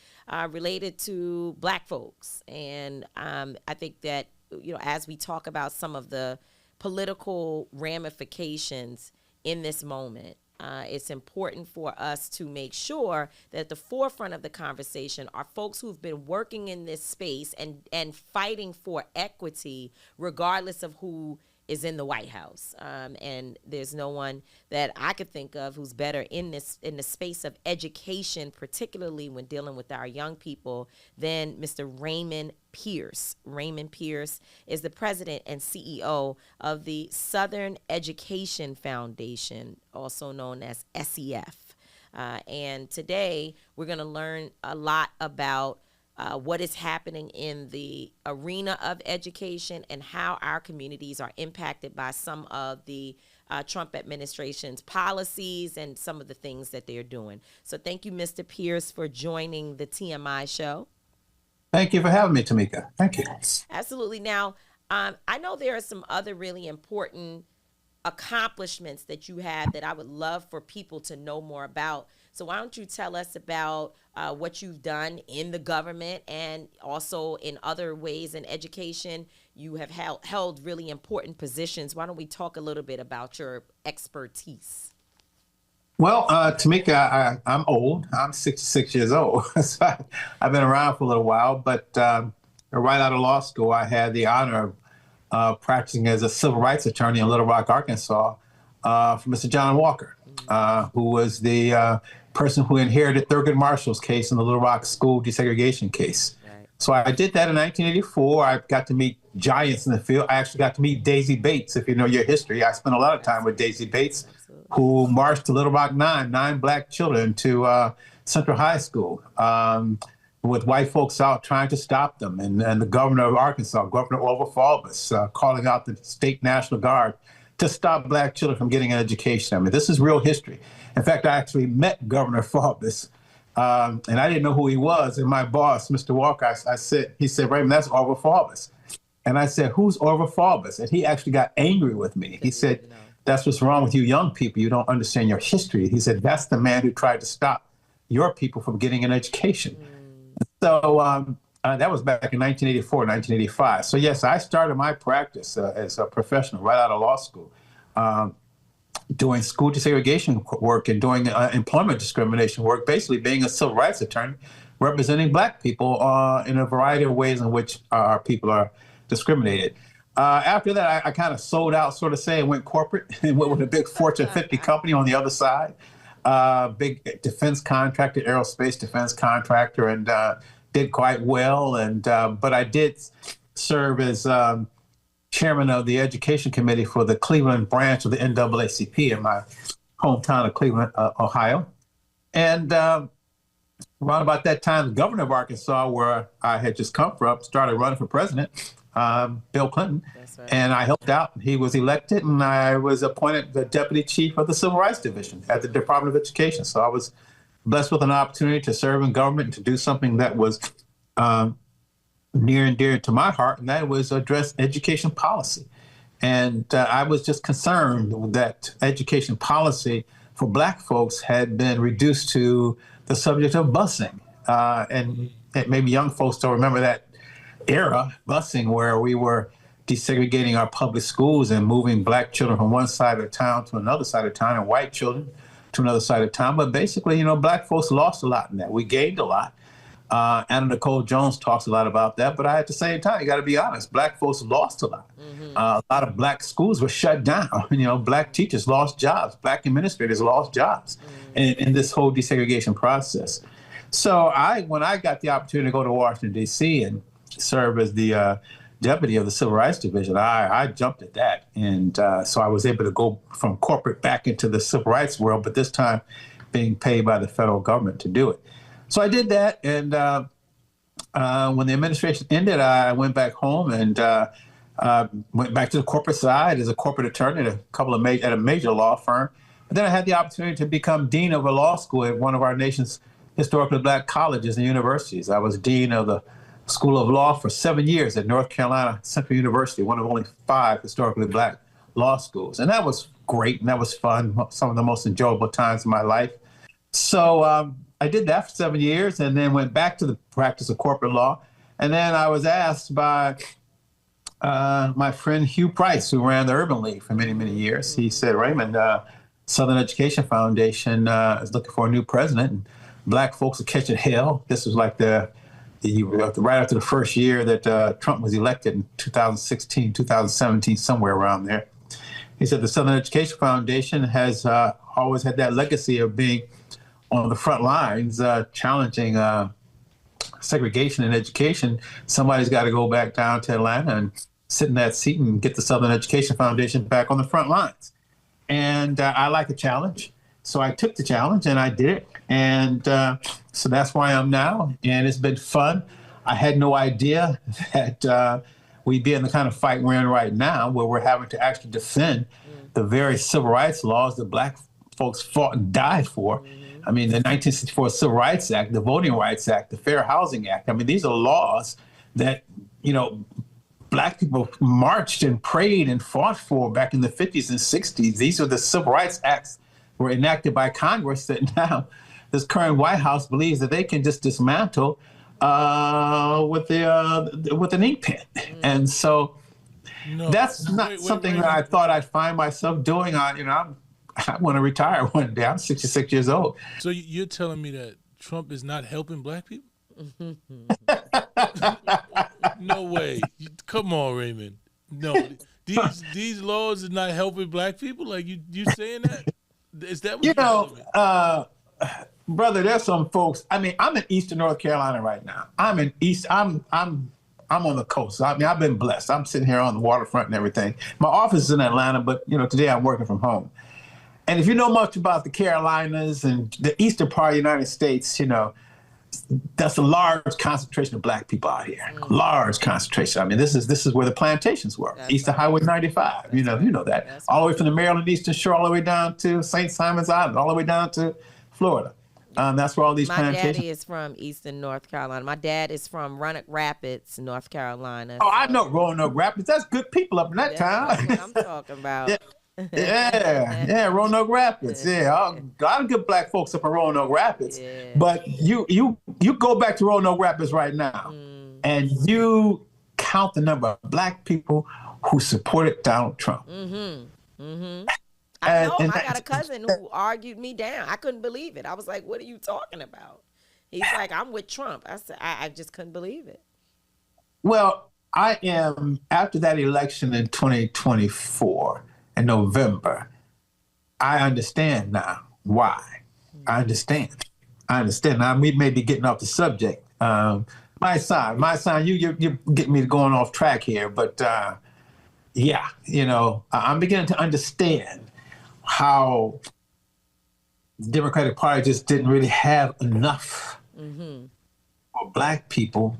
related to Black folks. And I think that, you know, as we talk about some of the political ramifications in this moment, it's important for us to make sure that at the forefront of the conversation are folks who've been working in this space and fighting for equity regardless of who is in the White House. And there's no one that I could think of who's better in the space of education, particularly when dealing with our young people, than Mr. Raymond Pierce. Raymond Pierce is the president and CEO of the Southern Education Foundation, also known as SEF. And today we're going to learn a lot about what is happening in the arena of education and how our communities are impacted by some of the Trump administration's policies and some of the things that they're doing. So thank you, Mr. Pierce, for joining the TMI show. Thank you for having me, Tamika. Thank you. Absolutely. Now, I know there are some other really important accomplishments that you have that I would love for people to know more about. So why don't you tell us about what you've done in the government and also in other ways in education. You have held really important positions. Why don't we talk a little bit about your expertise? Well, Tamika, I'm old. I'm 66 years old. So I've been around for a little while, but right out of law school, I had the honor of practicing as a civil rights attorney in Little Rock, Arkansas, for Mr. John Walker, who was the person who inherited Thurgood Marshall's case in the Little Rock school desegregation case. Right. So I did that in 1984. I got to meet giants in the field. I actually got to meet Daisy Bates. If you know your history, I spent a lot of time with Daisy Bates, who marched to Little Rock 9 Black children to Central High School with white folks out trying to stop them. And the governor of Arkansas, Governor Orville Faubus, calling out the state National Guard to stop Black children from getting an education. I mean, this is real history. In fact, I actually met Governor Faubus, and I didn't know who he was. And my boss, Mr. Walker, he said, Raymond, that's Orville Faubus. And I said, who's Orville Faubus? And he actually got angry with me. He said, that's what's wrong with you young people. You don't understand your history. He said, that's the man who tried to stop your people from getting an education. So that was back in 1984, 1985. So yes, I started my practice as a professional right out of law school, doing school desegregation work and doing employment discrimination work, basically being a civil rights attorney, representing Black people in a variety of ways in which our people are discriminated. After that, I kind of sold out, sort of say, and went corporate and went with a big Fortune 50 company on the other side, big defense contractor, aerospace defense contractor, and did quite well. And but I did serve as chairman of the education committee for the Cleveland branch of the NAACP in my hometown of Cleveland, Ohio. And around about that time, the governor of Arkansas, where I had just come from, started running for president. Bill Clinton. That's right. And I helped out. He was elected, and I was appointed the deputy chief of the Civil Rights Division at the Department of Education. So I was blessed with an opportunity to serve in government and to do something that was near and dear to my heart, and that was address education policy. And I was just concerned that education policy for Black folks had been reduced to the subject of busing. And maybe young folks don't remember that era, busing, where we were desegregating our public schools and moving Black children from one side of town to another side of town and white children to another side of town. But basically, Black folks lost a lot in that. We gained a lot. Anna Nicole Jones talks a lot about that, but at the same time, you got to be honest, Black folks lost a lot. A lot of Black schools were shut down. Black teachers lost jobs. Black administrators lost jobs in this whole desegregation process. So when I got the opportunity to go to Washington, D.C. and serve as the deputy of the Civil Rights Division, I jumped at that. And so I was able to go from corporate back into the civil rights world, but this time being paid by the federal government to do it. So I did that, and when the administration ended, I went back home and went back to the corporate side as a corporate attorney at a major law firm. And then I had the opportunity to become dean of a law school at one of our nation's historically Black colleges and universities. I was dean of the School of Law for 7 years at North Carolina Central University, one of only 5 historically Black law schools. And that was great, and that was fun, some of the most enjoyable times of my life. So I did that for 7 years and then went back to the practice of corporate law. And then I was asked by my friend Hugh Price, who ran the Urban League for many, many years. He said, Raymond, Southern Education Foundation is looking for a new president, and Black folks are catching hell. This was like right after the first year that Trump was elected in 2016, 2017, somewhere around there. He said the Southern Education Foundation has always had that legacy of being on the front lines, challenging segregation in education. Somebody's got to go back down to Atlanta and sit in that seat and get the Southern Education Foundation back on the front lines. And I like a challenge. So I took the challenge and I did it. And so that's where I am now. And it's been fun. I had no idea that we'd be in the kind of fight we're in right now, where we're having to actually defend the very civil rights laws that Black folks fought and died for. I mean, the 1964 Civil Rights Act, the Voting Rights Act, the Fair Housing Act. I mean, these are laws that, Black people marched and prayed and fought for back in the 50s and 60s. These are the Civil Rights Acts were enacted by Congress that now this current White House believes that they can just dismantle with an ink pen. And so that's not something that I thought I'd find myself doing. I want to retire one day. I'm 66 years old. So you're telling me that Trump is not helping Black people? No way. Come on, Raymond. No, these laws are not helping Black people. Like you saying that? Is that what you're telling me? Brother? There's some folks. I mean, I'm in Eastern North Carolina right now. I'm on the coast. I mean, I've been blessed. I'm sitting here on the waterfront and everything. My office is in Atlanta, but today I'm working from home. And if you know much about the Carolinas and the eastern part of the United States, that's a large concentration of Black people out here. Large concentration. I mean, this is where the plantations were. East of Highway 95. You know that. That's all the way from the Maryland Eastern Shore, all the way down to St. Simon's Island, all the way down to Florida. That's where all these plantations. My daddy is from Eastern North Carolina. My dad is from Roanoke Rapids, North Carolina. Oh, I know Roanoke Rapids. That's good people up in that town. That's what I'm talking about. Yeah, Roanoke Rapids. Yeah, a lot of good Black folks up in Roanoke Rapids. Yeah. But you go back to Roanoke Rapids right now, and you count the number of Black people who supported Donald Trump. I know. I got a cousin who argued me down. I couldn't believe it. I was like, "What are you talking about?" He's like, "I'm with Trump." I said, "I just couldn't believe it." Well, I am after that election in 2024. In November, I understand now why. I understand. Now we may be getting off the subject. My son, you're getting me going off track here, but I'm beginning to understand how the Democratic Party just didn't really have enough for Black people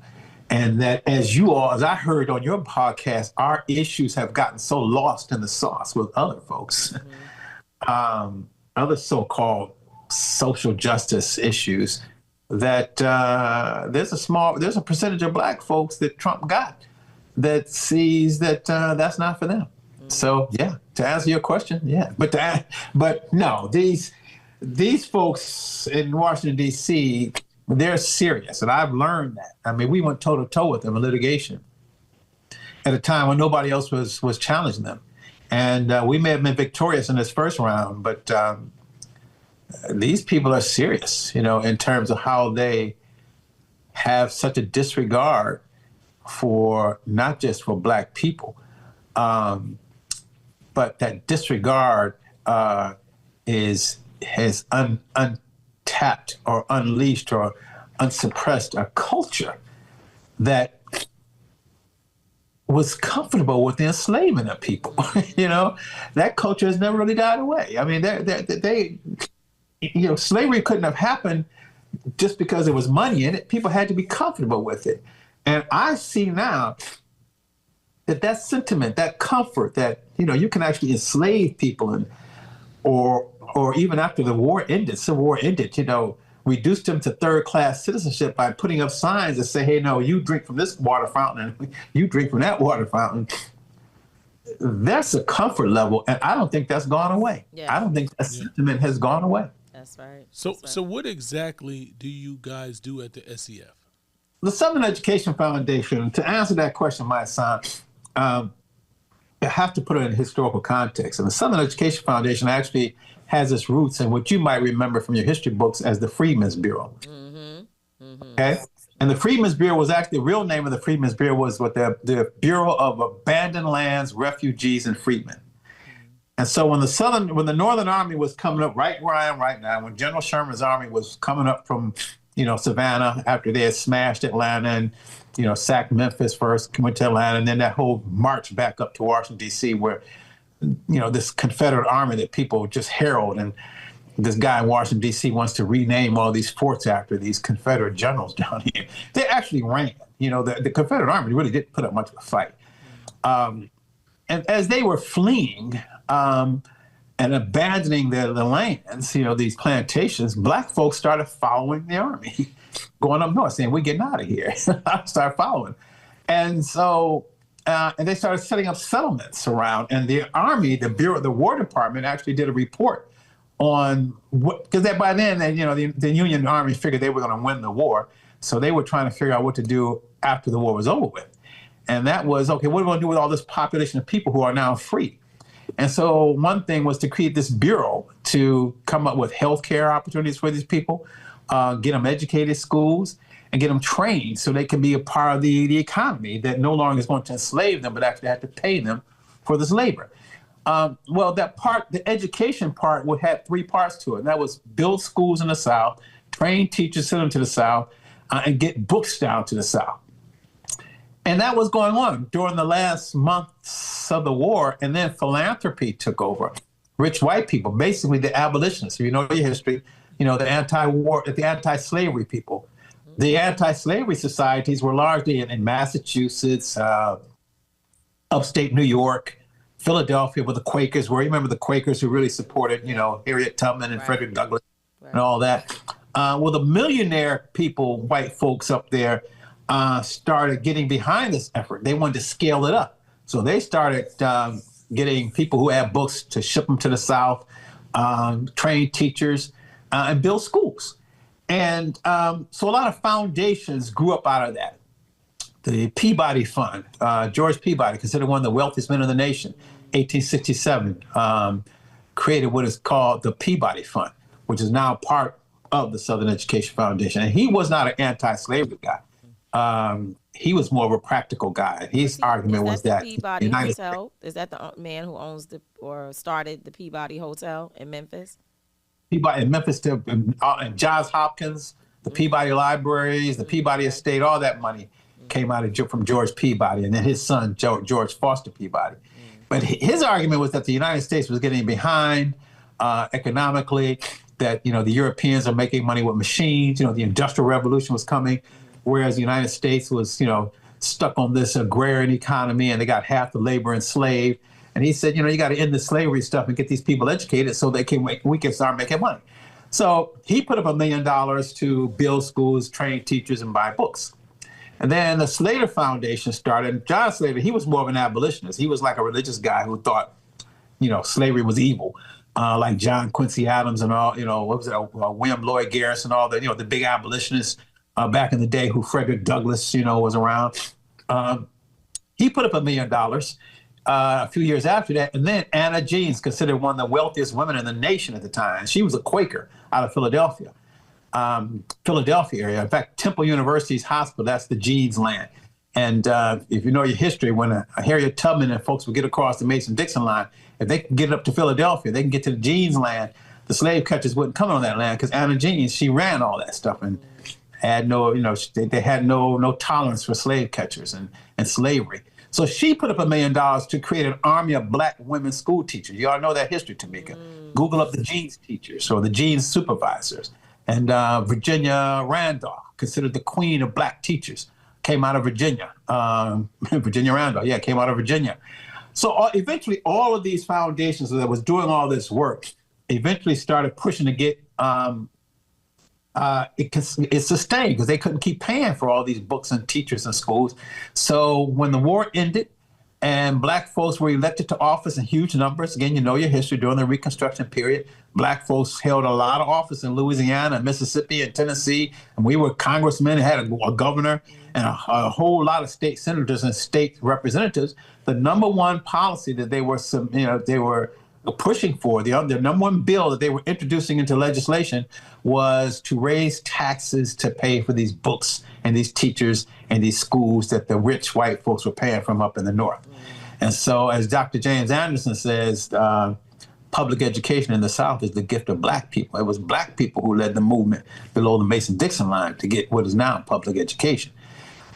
And that, as I heard on your podcast, our issues have gotten so lost in the sauce with other folks, other so-called social justice issues, that there's a percentage of black folks that Trump got that sees that that's not for them. So yeah, to answer your question, yeah, but no, these folks in Washington D.C., they're serious, and I've learned that. I mean, we went toe to toe with them in litigation at a time when nobody else was challenging them, and we may have been victorious in this first round, but these people are serious, in terms of how they have such a disregard for not just for black people, but that disregard has untapped or unleashed or unsuppressed a culture that was comfortable with the enslavement of people. That culture has never really died away. I mean, slavery couldn't have happened just because there was money in it. People had to be comfortable with it. And I see now that sentiment, that comfort that, you can actually enslave people or even after the war ended, Civil War ended, reduced them to third-class citizenship by putting up signs that say, hey, no, you drink from this water fountain and you drink from that water fountain. That's a comfort level, and I don't think that's gone away. Yeah. I don't think that sentiment has gone away. That's right. So what exactly do you guys do at the SEF? The Southern Education Foundation, to answer that question, my son, you have to put it in historical context. And the Southern Education Foundation actually has its roots in what you might remember from your history books as the Freedmen's Bureau. Okay? And the Freedmen's Bureau was actually, the real name of the Freedmen's Bureau was the Bureau of Abandoned Lands, Refugees, and Freedmen. And so when the Northern Army was coming up right where I am right now, when General Sherman's army was coming up from, Savannah after they had smashed Atlanta and, sacked Memphis first, went to Atlanta, and then that whole march back up to Washington, D.C., where, this Confederate army that people just herald, and this guy in Washington, D.C. wants to rename all these forts after these Confederate generals down here. They actually ran. The Confederate army really didn't put up much of a fight. And as they were fleeing and abandoning the lands, these plantations, black folks started following the army, going up north, saying, we're getting out of here. Start following. And so, and they started setting up settlements around, and the army, the War Department actually did a report on because by then, the Union Army figured they were going to win the war. So they were trying to figure out what to do after the war was over with. And that was, okay, what are we going to do with all this population of people who are now free? And so one thing was to create this bureau to come up with healthcare opportunities for these people, get them educated schools, and get them trained so they can be a part of the economy that no longer is going to enslave them, but actually have to pay them for this labor. Well, the education part would have three parts to it. And that was build schools in the South, train teachers, send them to the South, and get books down to the South. And that was going on during the last months of the war. And then philanthropy took over. Rich white people, basically the abolitionists, your history, the anti-war, the anti-slavery people. The anti-slavery societies were largely in Massachusetts, upstate New York, Philadelphia, where the Quakers were. You remember the Quakers who really supported, Harriet Tubman and Frederick Douglass and all that. Well, the millionaire people, white folks up there, started getting behind this effort. They wanted to scale it up. So they started getting people who had books to ship them to the South, train teachers, and build schools. And so a lot of foundations grew up out of that. The Peabody Fund, George Peabody, considered one of the wealthiest men in the nation, 1867, created what is called the Peabody Fund, which is now part of the Southern Education Foundation. And he was not an anti-slavery guy. He was more of a practical guy. His argument was that Peabody Hotel, is that the man who owns or started the Peabody Hotel in Memphis? Peabody in Memphis, and Johns Hopkins, the Peabody Libraries, the Peabody Estate, all that money came out from George Peabody, and then his son, George Foster Peabody. But his argument was that the United States was getting behind economically, that, the Europeans are making money with machines, the Industrial Revolution was coming. whereas the United States was, stuck on this agrarian economy and they got half the labor enslaved. And he said, you got to end the slavery stuff and get these people educated so we can start making money. So he put up $1 million to build schools, train teachers, and buy books. And then the Slater Foundation started. John Slater, he was more of an abolitionist. He was like a religious guy who thought, slavery was evil, like John Quincy Adams and all, what was it, William Lloyd Garrison, all the, the big abolitionists back in the day who Frederick Douglass, was around. He put up $1 million a few years after that. And then Anna Jeanes, considered one of the wealthiest women in the nation at the time. She was a Quaker out of Philadelphia area. In fact, Temple University's hospital, that's the Jeanes land. And if you know your history, when Harriet Tubman and folks would get across the Mason-Dixon line, if they can get up to Philadelphia, they can get to the Jeanes land. The slave catchers wouldn't come on that land because Anna Jeanes, she ran all that stuff and had no, they had no tolerance for slave catchers and slavery. So she put up $1 million to create an army of black women school teachers. You all know that history, Tamika. Google up the Jeanes teachers or the Jeanes supervisors. And Virginia Randolph, considered the queen of black teachers, came out of Virginia. Virginia Randolph, came out of Virginia. So eventually all of these foundations that was doing all this work eventually started pushing to get it sustained because they couldn't keep paying for all these books and teachers and schools. So when the war ended and black folks were elected to office in huge numbers, again, you know your history, during the Reconstruction period, black folks held a lot of office in Louisiana, Mississippi, and Tennessee, and we were congressmen and had a governor and a whole lot of state senators and state representatives. The number one policy that they were pushing for, the number one bill that they were introducing into legislation was to raise taxes to pay for these books and these teachers and these schools that the rich white folks were paying from up in the North. And so, as Dr. James Anderson says, public education in the South is the gift of black people. It was black people who led the movement below the Mason-Dixon line to get what is now public education.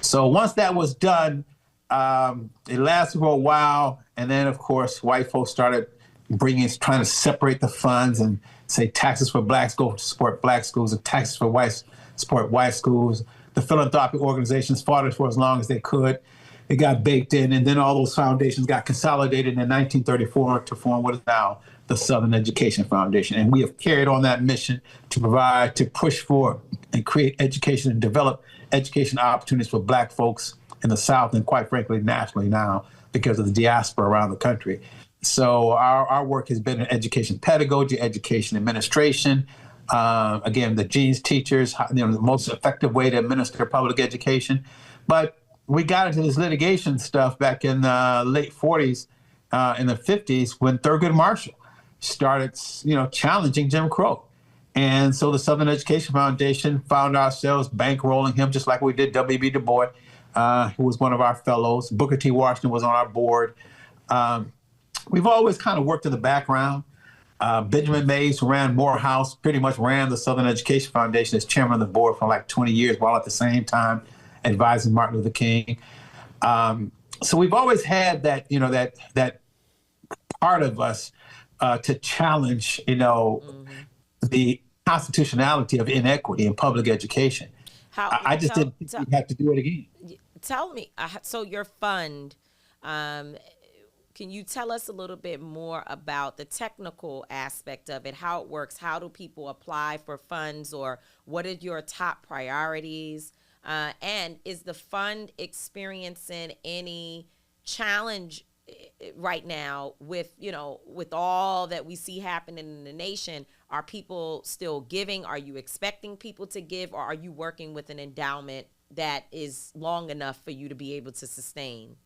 So once that was done, it lasted for a while. And then, of course, white folks started trying to separate the funds and say taxes for blacks go to support black schools and taxes for whites support white schools. The philanthropic organizations fought it for as long as they could. It got baked in, and then all those foundations got consolidated in 1934 to form what is now the Southern Education Foundation. And we have carried on that mission to provide, to push for and create education and develop education opportunities for black folks in the South and, quite frankly, nationally now because of the diaspora around the country. So our work has been in education pedagogy, education administration. Again, the Jeanes teachers, the most effective way to administer public education. But we got into this litigation stuff back in the late 40s, in the 50s, when Thurgood Marshall started, challenging Jim Crow. And so the Southern Education Foundation found ourselves bankrolling him, just like we did W.B. Du Bois, who was one of our fellows. Booker T. Washington was on our board. We've always kind of worked in the background. Benjamin Mays, who ran Morehouse, pretty much ran the Southern Education Foundation as chairman of the board for like 20 years, while at the same time advising Martin Luther King. So we've always had that, that part of us to challenge, the constitutionality of inequity in public education. I just didn't think we had to do it again. Tell me, so your fund, can you tell us a little bit more about the technical aspect of it, how it works? How do people apply for funds, or what are your top priorities? And is the fund experiencing any challenge right now with, with all that we see happening in the nation? Are people still giving? Are you expecting people to give, or are you working with an endowment that is long enough for you to be able to sustain?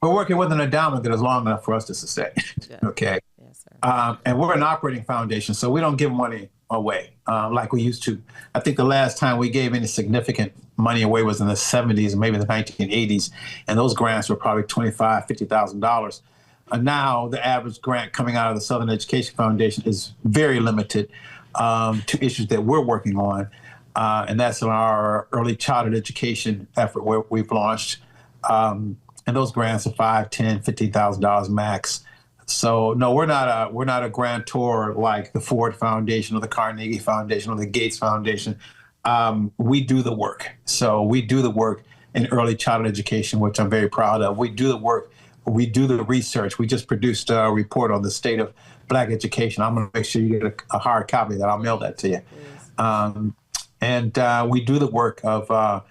We're working with an endowment that is long enough for us to sustain. Yeah. Okay. Yes, sir. And we're an operating foundation, so we don't give money away like we used to. I think the last time we gave any significant money away was in the 70s and maybe the 1980s, and those grants were probably $25,000, $50,000. Now the average grant coming out of the Southern Education Foundation is very limited to issues that we're working on, and that's in our early childhood education effort where we've launched. And those grants are $5,000, $10,000, $15,000 max. So no, we're not a grantor like the Ford Foundation or the Carnegie Foundation or the Gates Foundation. we do the work. So we do the work in early childhood education, which I'm very proud of. We do the work. We do the research. We just produced a report on the state of Black education. I'm going to make sure you get a hard copy of that. I'll mail that to you. And we do the work of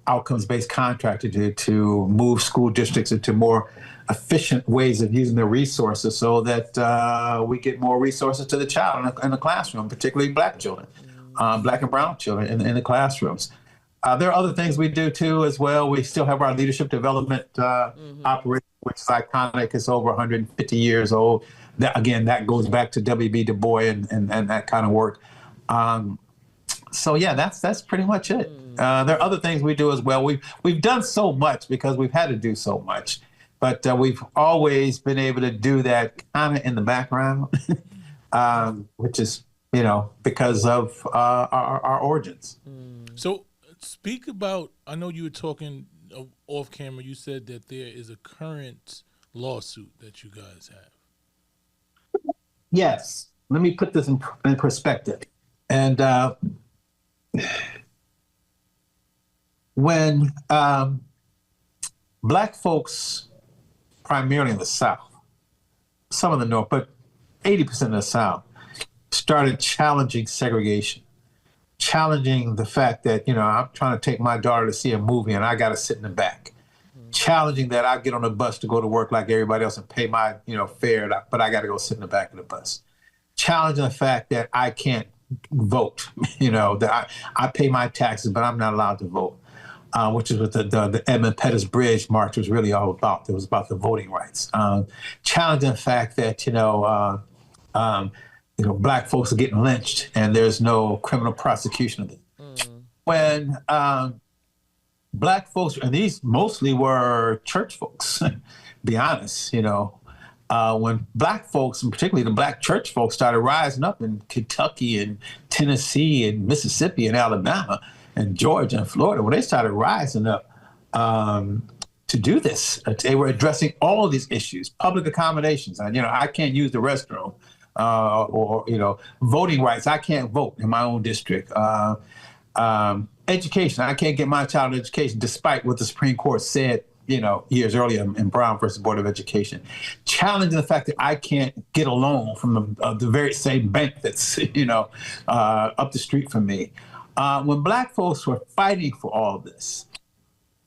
outcomes-based contracting to move school districts into more efficient ways of using their resources so that we get more resources to the child in the classroom, particularly Black children, Black and brown children in the classrooms. There are other things we do too as well. We still have our leadership development operation, which is iconic. It's over 150 years old. That goes back to W.B. Du Bois and that kind of work. So yeah, that's pretty much it. There are other things we do as well. We've done so much because we've had to do so much, but we've always been able to do that kind of in the background, which is because of our origins. So speak about. I know you were talking off camera. You said that there is a current lawsuit that you guys have. Yes. Let me put this in perspective. And when Black folks, primarily in the South, some of the North, but 80% of the South, started challenging segregation, challenging the fact that, I'm trying to take my daughter to see a movie and I got to sit in the back, challenging that I get on the bus to go to work like everybody else and pay my, fare, but I got to go sit in the back of the bus, challenging the fact that I can't vote, that I pay my taxes, but I'm not allowed to vote, which is what the Edmund Pettus Bridge March was really all about. It was about the voting rights. Challenging the fact that, Black folks are getting lynched and there's no criminal prosecution of it. When Black folks, and these mostly were church folks, be honest, when Black folks, and particularly the Black church folks, started rising up in Kentucky and Tennessee and Mississippi and Alabama and Georgia and Florida, when they started rising up to do this, they were addressing all of these issues, public accommodations. And, I can't use the restroom or voting rights. I can't vote in my own district. Education. I can't get my child an education, despite what the Supreme Court said years earlier in Brown versus Board of Education, challenging the fact that I can't get a loan from the very same bank that's, up the street from me. When Black folks were fighting for all this,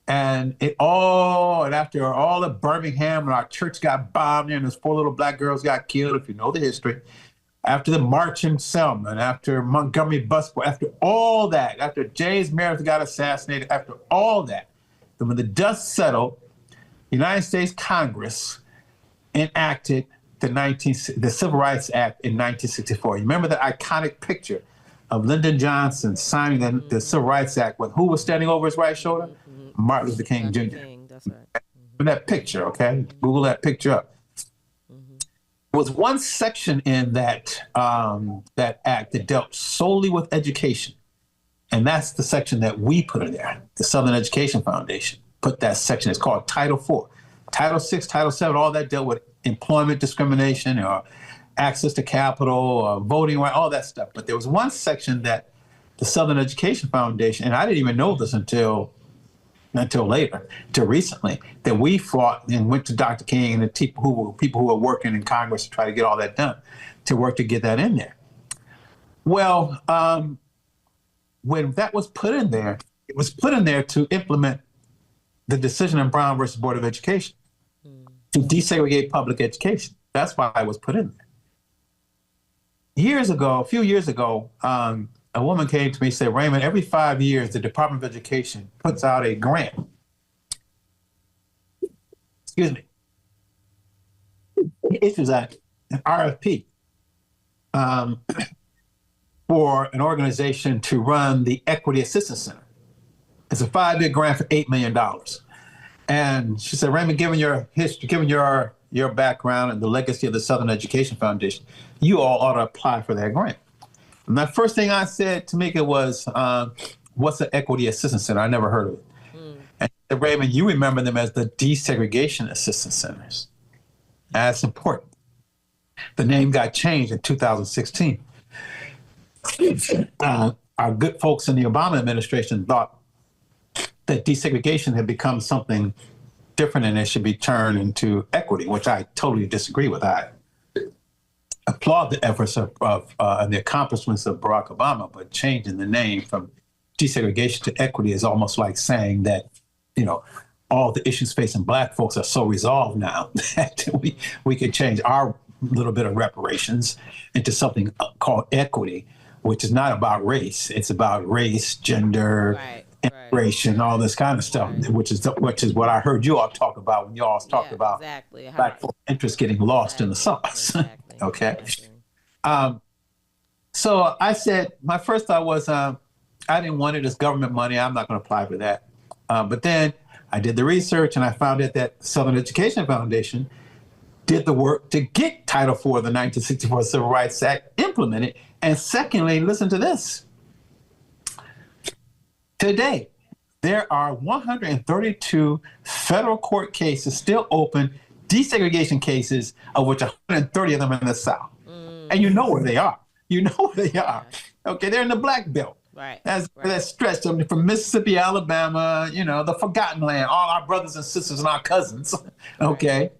and after all of Birmingham, and our church got bombed and those 4 little Black girls got killed, if you know the history, after the March in Selma, and after Montgomery bus, after all that, after James Meredith got assassinated, after all that, when the dust settled, the United States Congress enacted the Civil Rights Act in 1964. You remember the iconic picture of Lyndon Johnson signing the Civil Rights Act with who was standing over his right shoulder? Martin Luther King Jr. That's right. That picture, okay? Google that picture up. There was one section in that act that dealt solely with education. And that's the section that we put in there. The Southern Education Foundation put that section. It's called Title IV. Title VI, Title VII, all that dealt with employment discrimination or access to capital or voting rights, all that stuff. But there was one section that the Southern Education Foundation, and I didn't even know this until later, until recently, that we fought and went to Dr. King and the people who were working in Congress to try to get all that done, to work to get that in there. Well, when that was put in there, it was put in there to implement the decision in Brown versus Board of Education to desegregate public education. That's why it was put in there. A few years ago, a woman came to me and said, Raymond, every 5 years, the Department of Education puts out a grant. Excuse me. It issues an RFP for an organization to run the Equity Assistance Center. It's a 5-year grant for $8 million. And she said, Raymond, given your history, given your background and the legacy of the Southern Education Foundation, you all ought to apply for that grant. And the first thing I said to Tamika was, what's the Equity Assistance Center? I never heard of it. And she said, Raymond, you remember them as the Desegregation Assistance Centers. That's important. The name got changed in 2016. our good folks in the Obama administration thought that desegregation had become something different and it should be turned into equity, which I totally disagree with. I applaud the efforts of and the accomplishments of Barack Obama, but changing the name from desegregation to equity is almost like saying that, all the issues facing Black folks are so resolved now that we could change our little bit of reparations into something called equity, which is not about race. It's about race, gender, integration, all this kind of stuff, which is what I heard you all talk about when you all talked about Black folks' interest getting lost in the sauce. Okay. So I said, my first thought was, I didn't want it as government money. I'm not going to apply for that. But then I did the research and I found out that Southern Education Foundation did the work to get Title IV of the 1964 Civil Rights Act implemented. And secondly, listen to this. Today, there are 132 federal court cases still open, desegregation cases, of which 130 of them are in the South. And you know where they are. Okay, they're in the Black Belt. That's stretched from Mississippi, Alabama, the forgotten land, all our brothers and sisters and our cousins, okay,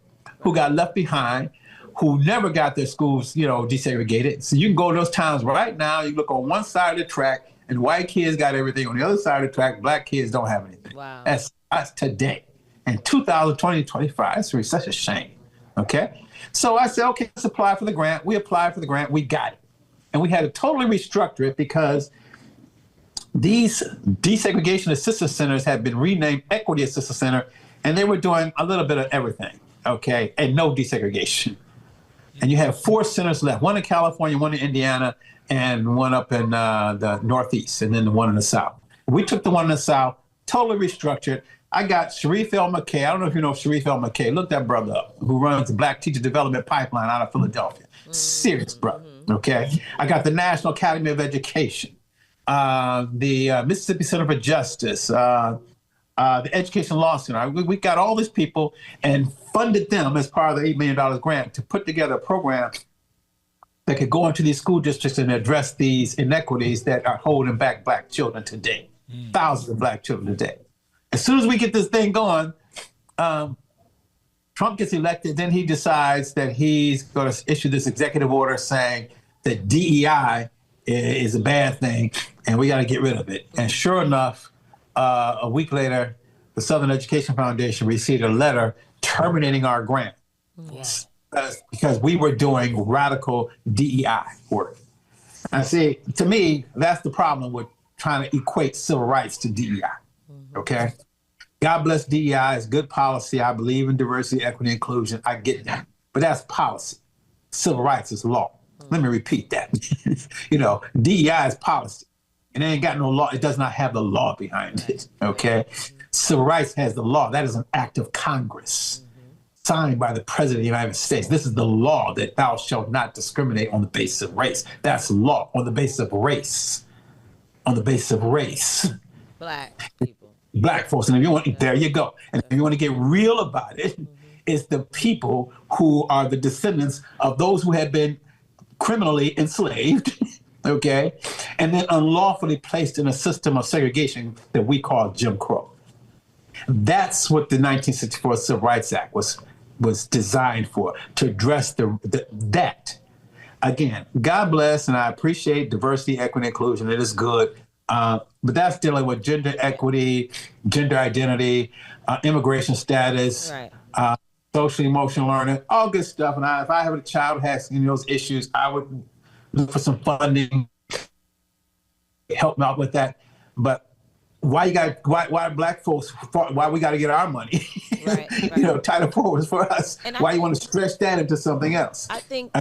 who got left behind, who never got their schools, desegregated. So you can go to those towns right now, you look on one side of the track, and white kids got everything. On the other side of the track, Black kids don't have anything. Wow. That's today. In 2020, 25, it's really such a shame, okay? So I said, okay, let's apply for the grant. We applied for the grant, we got it. And we had to totally restructure it because these desegregation assistance centers had been renamed Equity Assistance Center, and they were doing a little bit of everything, okay, and no desegregation. And you have 4 centers left, one in California, one in Indiana, and one up in the Northeast, and then the one in the South. We took the one in the South, totally restructured. I got Sharif L. McKay. I don't know if you know Sharif L. McKay. Look that brother up, who runs the Black Teacher Development Pipeline out of Philadelphia. Serious brother, okay? I got the National Academy of Education, the Mississippi Center for Justice, the Education Law Center. We got all these people and funded them as part of the $8 million grant to put together a program that could go into these school districts and address these inequities that are holding back Black children today, thousands of Black children today. As soon as we get this thing going, Trump gets elected, then he decides that he's going to issue this executive order saying that DEI is a bad thing and we got to get rid of it. And sure enough, a week later, the Southern Education Foundation received a letter terminating our grant because we were doing radical DEI work. And see, to me, that's the problem with trying to equate civil rights to DEI, okay? God bless DEI, it's good policy. I believe in diversity, equity, inclusion. I get that. But that's policy. Civil rights is law. Let me repeat that. DEI is policy. And it ain't got no law. It does not have the law behind it, okay? Civil rights has the law. That is an act of Congress signed by the President of the United States. This is the law that thou shalt not discriminate on the basis of race. That's law on the basis of race. On the basis of race. Black people. Black folks. And if you want, there you go. And if you want to get real about it, it's the people who are the descendants of those who have been criminally enslaved, okay, and then unlawfully placed in a system of segregation that we call Jim Crow. That's what the 1964 Civil Rights Act was designed for, to address that. Again, God bless, and I appreciate diversity, equity, inclusion. It is good. But that's dealing with gender equity, gender identity, immigration status, social emotional learning, all good stuff. And if I have a child who has any of those issues, I would look for some funding, help me out with that. But why Black folks, why we got to get our money? Right. Title IV is for us. And why you want to stretch that into something else? I think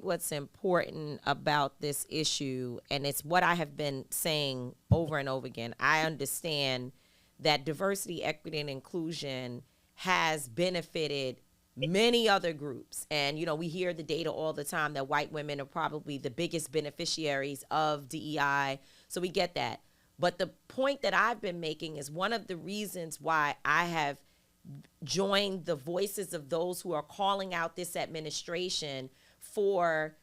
what's important about this issue, and it's what I have been saying over and over again, I understand that diversity, equity, and inclusion has benefited many other groups. And, we hear the data all the time that white women are probably the biggest beneficiaries of DEI. So we get that. But the point that I've been making is one of the reasons why I have joined the voices of those who are calling out this administration for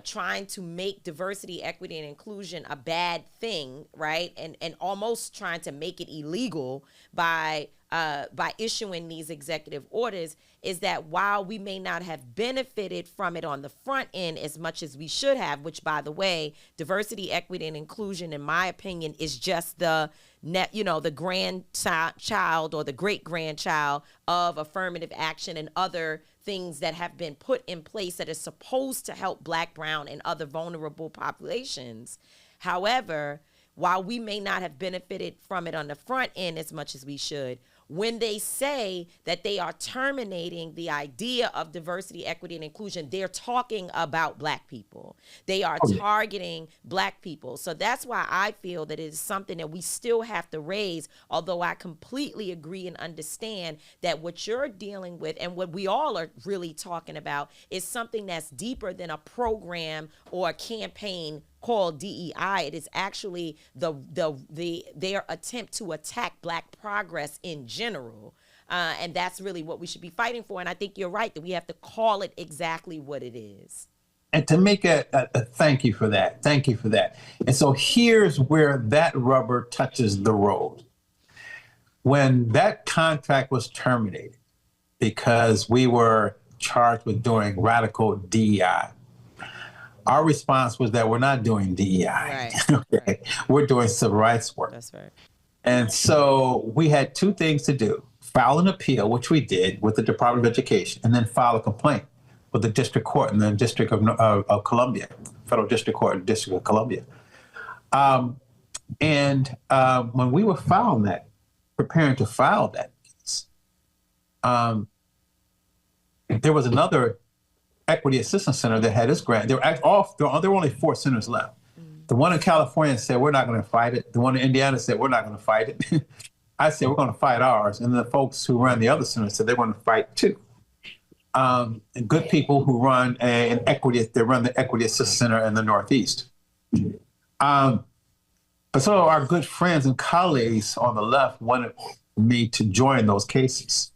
trying to make diversity, equity, and inclusion a bad thing, right? And almost trying to make it illegal by issuing these executive orders, is that while we may not have benefited from it on the front end as much as we should have, which, by the way, diversity, equity, and inclusion, in my opinion, is just the the grandchild or the great grandchild of affirmative action and other things that have been put in place that are supposed to help Black, brown, and other vulnerable populations. However, while we may not have benefited from it on the front end as much as we should, when they say that they are terminating the idea of diversity, equity, and inclusion, they're talking about Black people. They are targeting Black people. So that's why I feel that it is something that we still have to raise, although I completely agree and understand that what you're dealing with and what we all are really talking about is something that's deeper than a program or a campaign called DEI. It is actually their attempt to attack Black progress in general. And that's really what we should be fighting for. And I think you're right that we have to call it exactly what it is. And to make a thank you for that. Thank you for that. And so here's where that rubber touches the road. When that contract was terminated because we were charged with doing radical DEI, our response was that we're not doing DEI. Right. Okay. We're doing civil rights work. That's right. And so we had two things to do: file an appeal, which we did with the Department of Education, and then file a complaint with the district court in the District of Columbia, Federal District Court in the District of Columbia. When we were preparing to file that case, there was another Equity Assistance Center that had its grant. There were only 4 centers left. The one in California said, we're not going to fight it. The one in Indiana said, we're not going to fight it. I said, we're going to fight ours. And the folks who run the other centers said they want to fight too. And good people who run the Equity Assistance Center in the Northeast. But some of our good friends and colleagues on the left wanted me to join those cases.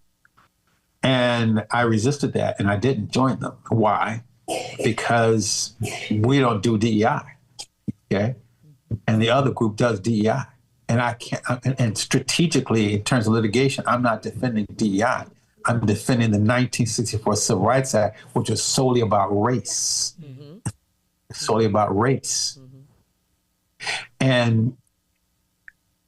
And I resisted that, and I didn't join them. Why? Because we don't do DEI, okay? And the other group does DEI. And I can't. And strategically, in terms of litigation, I'm not defending DEI. I'm defending the 1964 Civil Rights Act, which is solely about race. Mm-hmm. Solely about race. Mm-hmm. And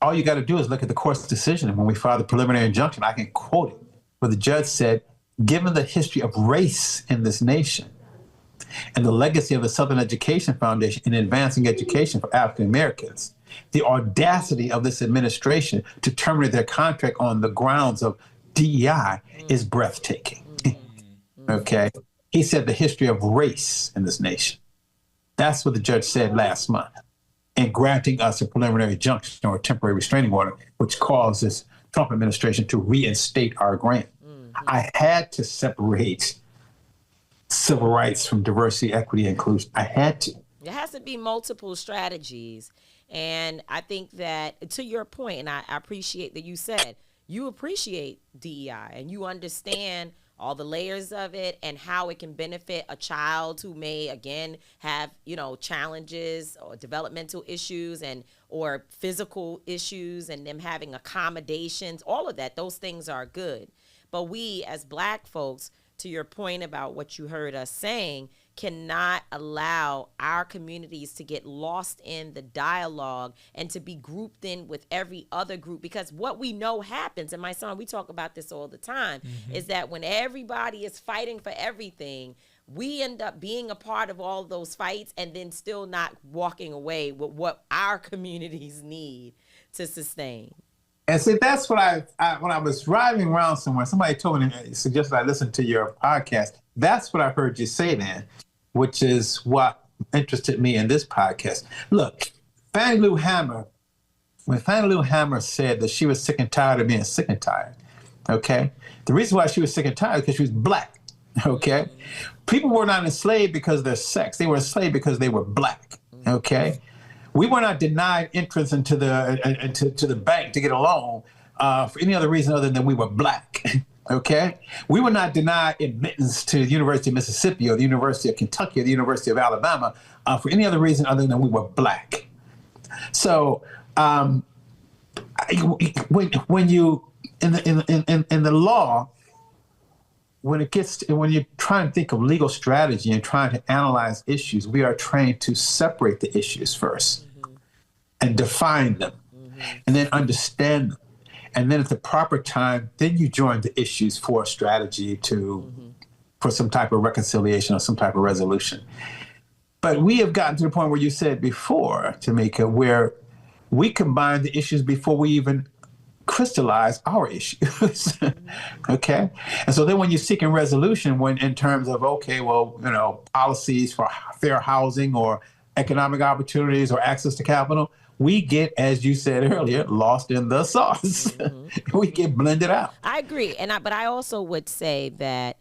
all you got to do is look at the court's decision. And when we filed the preliminary injunction, I can quote it, where the judge said, given the history of race in this nation and the legacy of the Southern Education Foundation in advancing education for African Americans, the audacity of this administration to terminate their contract on the grounds of DEI is breathtaking. Okay? He said the history of race in this nation. That's what the judge said last month, in granting us a preliminary injunction or a temporary restraining order, which caused this Trump administration to reinstate our grant. Mm-hmm. I had to separate civil rights from diversity, equity, and inclusion. I had to. There has to be multiple strategies. And I think that, to your point, and I appreciate that you said, you appreciate DEI and you understand all the layers of it and how it can benefit a child who may, again, have, challenges or developmental issues or physical issues, and them having accommodations, all of that. Those things are good. But we, as Black folks, to your point about what you heard us saying, cannot allow our communities to get lost in the dialogue and to be grouped in with every other group, because what we know happens, and my son, we talk about this all the time, is that when everybody is fighting for everything, we end up being a part of all those fights and then still not walking away with what our communities need to sustain. And see, that's what when I was driving around somewhere, somebody told me, suggested I listen to your podcast. That's what I heard you say then, which is what interested me in this podcast. Look, Fannie Lou Hamer, when Fannie Lou Hamer said that she was sick and tired of being sick and tired, okay? The reason why she was sick and tired is because she was Black, okay? People were not enslaved because of their sex. They were enslaved because they were Black, okay? We were not denied entrance into the bank to get a loan for any other reason other than we were Black. Okay, we were not denied admittance to the University of Mississippi or the University of Kentucky or the University of Alabama for any other reason other than we were black. So when you in the law, when you're trying to think of legal strategy and trying to analyze issues, we are trained to separate the issues first and define them, and then understand them. And then at the proper time, then you join the issues for a strategy for some type of reconciliation or some type of resolution. But we have gotten to the point where you said before, Tamika, where we combine the issues before we even crystallize our issues. Okay? And so then when you're seeking resolution, when in terms of, okay, well, policies for fair housing or economic opportunities or access to capital, we get, as you said earlier, lost in the sauce. We get blended out. I agree. But I also would say that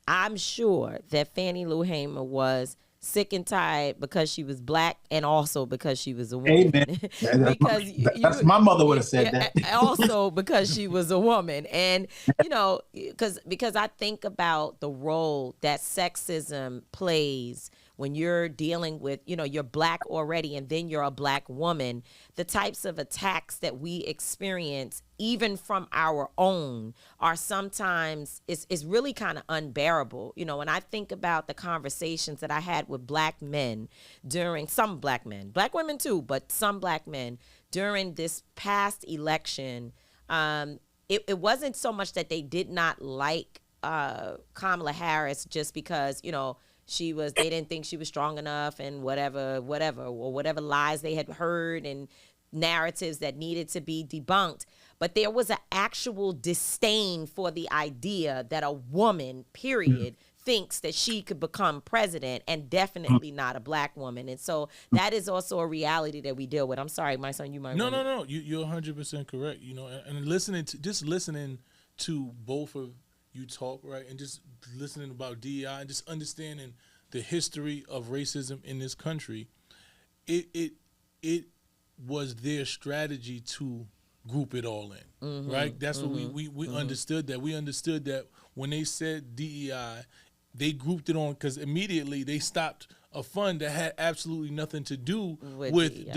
I'm sure that Fannie Lou Hamer was sick and tired because she was black and also because she was a woman. Amen. That's my mother would have said that. Also because she was a woman. And, because I think about the role that sexism plays when you're dealing with, you're black already and then you're a black woman, the types of attacks that we experience, even from our own, are sometimes, is really kind of unbearable. When I think about the conversations that I had with black men some black men, black women too, but some black men during this past election, it wasn't so much that they did not like Kamala Harris just because, they didn't think she was strong enough and whatever lies they had heard and narratives that needed to be debunked. But there was an actual disdain for the idea that a woman, period, thinks that she could become president, and definitely not a black woman. And so that is also a reality that we deal with. I'm sorry, my son, you might No. You're 100% correct. And listening to both of you talk, right, and just listening about DEI and just understanding the history of racism in this country, it was their strategy to group it all in, right? That's what we understood that. We understood that when they said DEI, they grouped it on because immediately they stopped a fund that had absolutely nothing to do with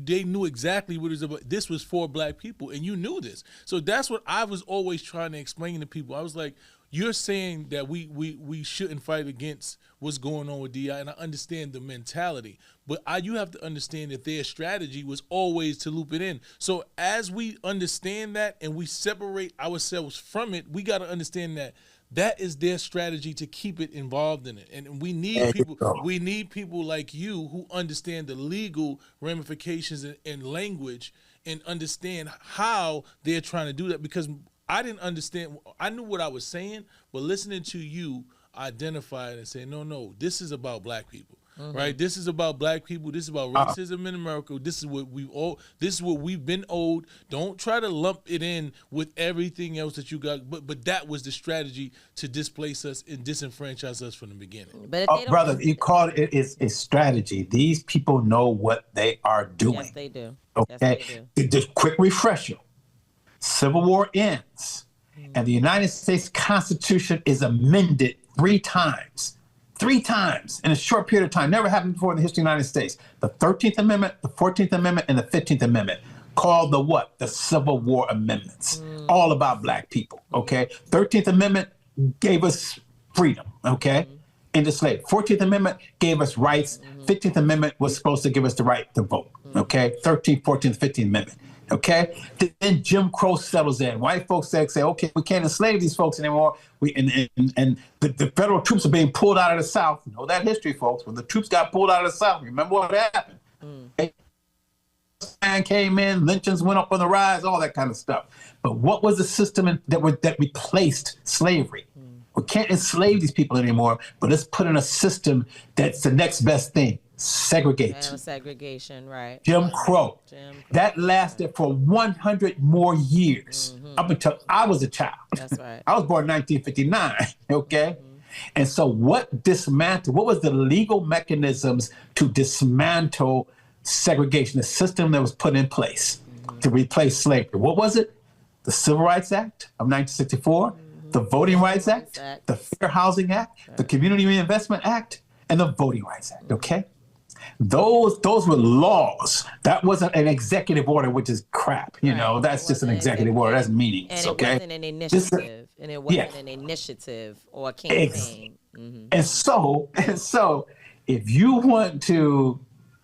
they knew exactly what it was about. This was for black people, and you knew this. So that's what I was always trying to explain to people. I was like, you're saying that we shouldn't fight against what's going on with DI, and I understand the mentality, but you have to understand that their strategy was always to loop it in. So as we understand that and we separate ourselves from it, we got to understand that is their strategy to keep it involved in it. And we need people like you who understand the legal ramifications and language and understand how they're trying to do that, because I didn't understand. I knew what I was saying, but listening to you identify it and say, no, this is about black people. Right? This is about black people. This is about racism in America. This is what we've been owed. Don't try to lump it in with everything else that you got. But that was the strategy to displace us and disenfranchise us from the beginning. But brother, you called it strategy. These people know what they are doing. Yes, they do. Okay. Yes, they do. Just quick refresher. Civil War ends, and the United States Constitution is amended 3 times. 3 times in a short period of time. Never happened before in the history of the United States. The 13th Amendment, the 14th Amendment, and the 15th Amendment, called the what? The Civil War Amendments. All about black people, okay? 13th Amendment gave us freedom, okay? Into slavery. 14th Amendment gave us rights. 15th Amendment was supposed to give us the right to vote, okay? 13th, 14th, 15th Amendment. Okay, then Jim Crow settles in. White folks say, okay, we can't enslave these folks anymore. And the federal troops are being pulled out of the South. You know that history, folks. When the troops got pulled out of the South, remember what happened? Man came in, lynchings went up on the rise, all that kind of stuff. But what was the system that replaced slavery? We can't enslave these people anymore, but let's put in a system that's the next best thing. Segregation, right. Jim Crow. That lasted for 100 more years, up until I was a child. That's right. I was born in 1959, okay? And so what was the legal mechanisms to dismantle segregation, the system that was put in place to replace slavery? What was it? The Civil Rights Act of 1964, the Voting Rights Act, Act. the Fair Housing Act, the Community Reinvestment Act, and the Voting Rights Act. Okay, those were laws. That wasn't an executive order, which is crap. You know, that's just an executive order. That's meaningless. And it Okay, wasn't an initiative. And it wasn't an initiative or a campaign. And so, if you want to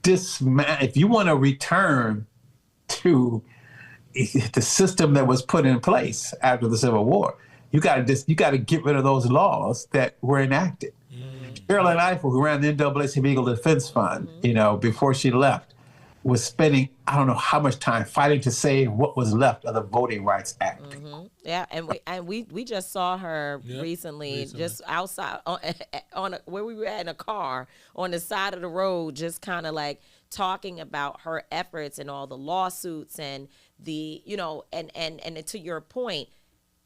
if you want to return to the system that was put in place after the Civil War, you got to get rid of those laws that were enacted. Carolyn Eiffel, who ran the NAACP Legal Defense Fund, you know, before she left, was spending I don't know how much time fighting to save what was left of the Voting Rights Act. Yeah, and we just saw her recently, just outside where we were at in a car on the side of the road, just kind of like talking about her efforts and all the lawsuits and the, you know, and to your point,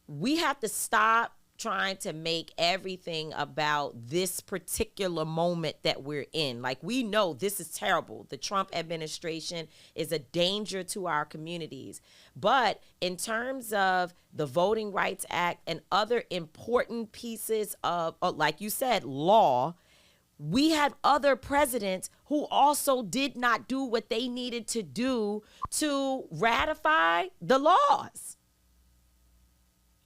we have to stop trying to make everything about this particular moment that we're in. Like, we know this is terrible. The Trump administration is a danger to our communities. But in terms of the Voting Rights Act and other important pieces of, like you said, law, we had other presidents who also did not do what they needed to do to ratify the laws.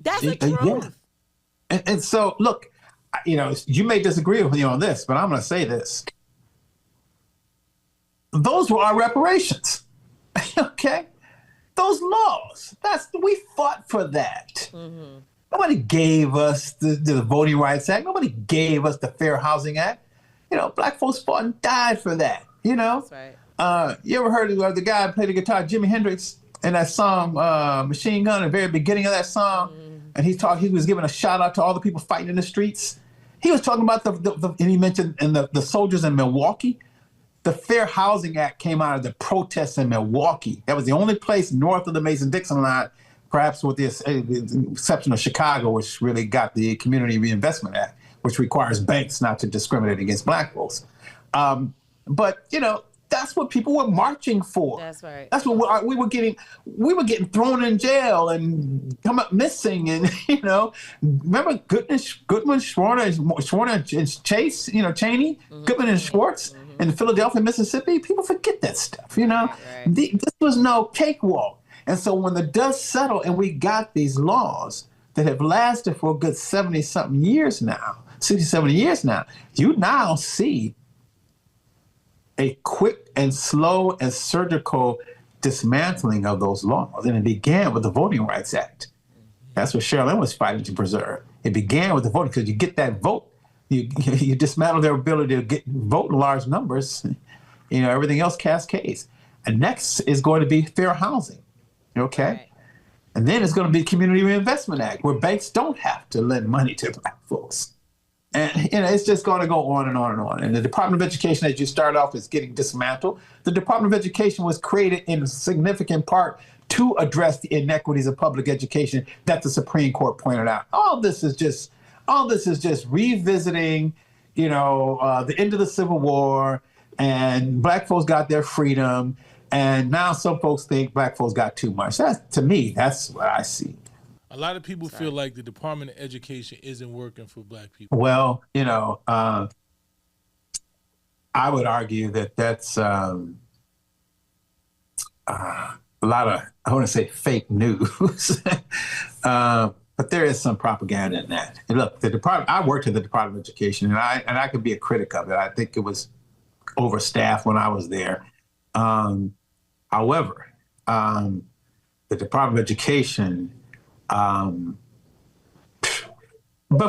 That's the truth. Yeah. And so, look, you know, you may disagree with me on this, but I'm going to say this. Those were our reparations. Okay? Those laws. We fought for that. Nobody gave us the Voting Rights Act. Nobody gave us the Fair Housing Act. You know, black folks fought and died for that. You know? That's right. You ever heard of the guy who played the guitar, Jimi Hendrix, in that song, Machine Gun, at the very beginning of that song? And he was giving a shout out to all the people fighting in the streets. He was talking about and he mentioned the soldiers in Milwaukee. The Fair Housing Act came out of the protests in Milwaukee. That was the only place north of the Mason-Dixon line, perhaps with the exception of Chicago, which really got the Community Reinvestment Act, which requires banks not to discriminate against black folks. But, you know, that's what people were marching for. That's right. That's what we were getting. We were getting thrown in jail and come up missing. And, you know, remember Goodman, Schwerner, and Chase, you know, Cheney, Goodman and Schwartz in Philadelphia, Mississippi. People forget that stuff, you know. Right. This was no cakewalk. And so when the dust settled and we got these laws that have lasted for a good 70-something years now, 60, 70 years now, you now see a quick and slow and surgical dismantling of those laws. And it began with the Voting Rights Act. That's what Sherilyn was fighting to preserve. It began with the voting, because you get that vote, you dismantle their ability to vote in large numbers, you know, everything else cascades. And next is going to be fair housing, okay? Right. And then it's going to be Community Reinvestment Act, where banks don't have to lend money to black folks. And, you know, it's just going to go on and on and on. And the Department of Education, as you start off, is getting dismantled. The Department of Education was created in significant part to address the inequities of public education that the Supreme Court pointed out. All this is just revisiting, you know, the end of the Civil War, and black folks got their freedom. And now some folks think black folks got too much. To me, that's what I see. A lot of people feel like the Department of Education isn't working for black people. Well, you know, I would argue that that's a lot of, I want to say, fake news. But there is some propaganda in that. And look, I worked at the Department of Education, and I could be a critic of it. I think it was overstaffed when I was there. However, the Department of Education, but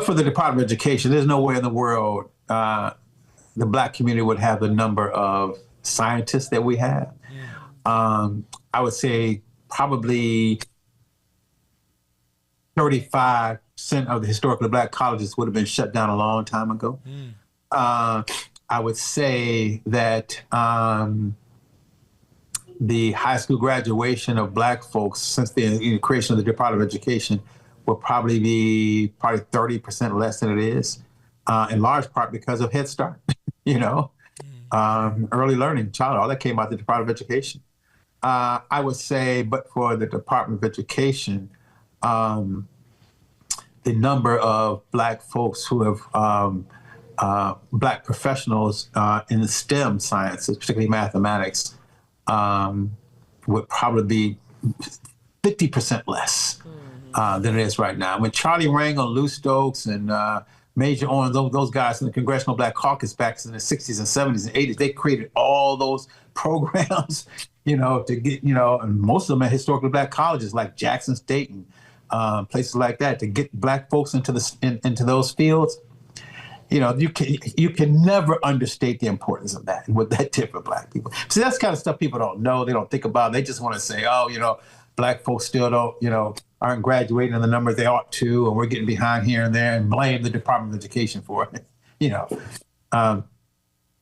for the Department of Education, there's no way in the world the black community would have the number of scientists that we have. I would say probably 35% of the historically black colleges would have been shut down a long time ago. I would say that the high school graduation of black folks since the creation of the Department of Education will probably be 30% less than it is, in large part because of Head Start, you know, early learning, all that came out of the Department of Education. I would say, but for the Department of Education, the number of Black folks who have Black professionals in the STEM sciences, particularly mathematics, would probably be 50% less than it is right now. When Charlie Rangel, Lou Stokes, and Major Owens, those guys in the Congressional Black Caucus back in the 60s and 70s and 80s, they created all those programs, to get, and most of them at historically Black colleges like Jackson State and places like that, to get Black folks into those fields. You can never understate the importance of that and what that did for Black people. See, that's kind of stuff people don't know. They don't think about. They just want to say, oh, Black folks still don't, aren't graduating in the numbers they ought to, and we're getting behind here and there, and blame the Department of Education for it. A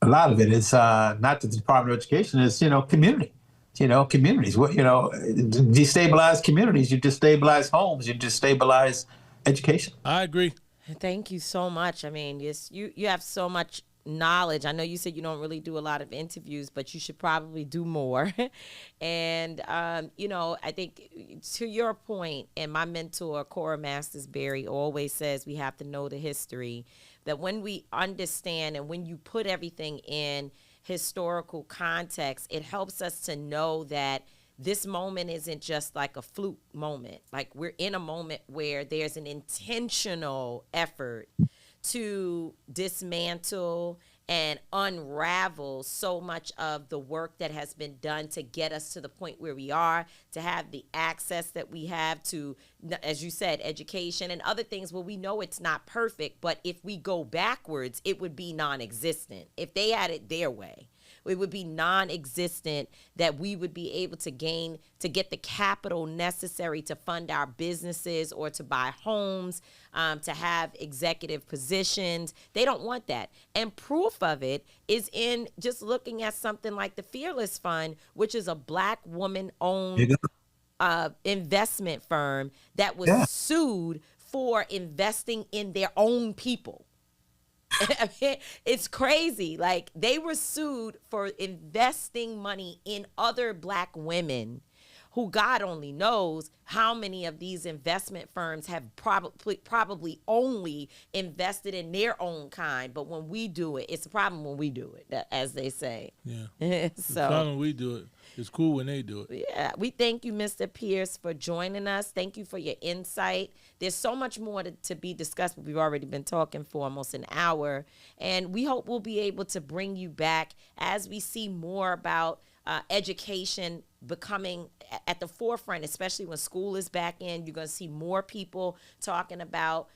lot of it is not the Department of Education, it's, community. Communities. Destabilize communities, you destabilize homes, you destabilize education. I agree. Thank you so much. I mean, you have so much knowledge. I know you said you don't really do a lot of interviews, but you should probably do more. And, I think to your point, and my mentor, Cora Masters-Berry, always says we have to know the history, that when we understand and when you put everything in historical context, it helps us to know that this moment isn't just like a fluke moment. Like, we're in a moment where there's an intentional effort to dismantle and unravel so much of the work that has been done to get us to the point where we are, to have the access that we have to, as you said, education and other things where we know it's not perfect, but if we go backwards, it would be non-existent. If they had it their way, it would be non-existent, that we would be able to get the capital necessary to fund our businesses or to buy homes, to have executive positions. They don't want that. And proof of it is in just looking at something like the Fearless Fund, which is a Black woman-owned investment firm that was sued for investing in their own people. I mean, it's crazy. Like, they were sued for investing money in other Black women who, God only knows how many of these investment firms have probably only invested in their own kind. But when we do it, it's a problem when we do it, as they say. Yeah. So, the problem we do it. It's cool when they do it. Yeah, we thank you, Mr. Pierce, for joining us. Thank you for your insight. There's so much more to be discussed, but we've already been talking for almost an hour. And we hope we'll be able to bring you back as we see more about education becoming at the forefront, especially when school is back in. You're going to see more people talking about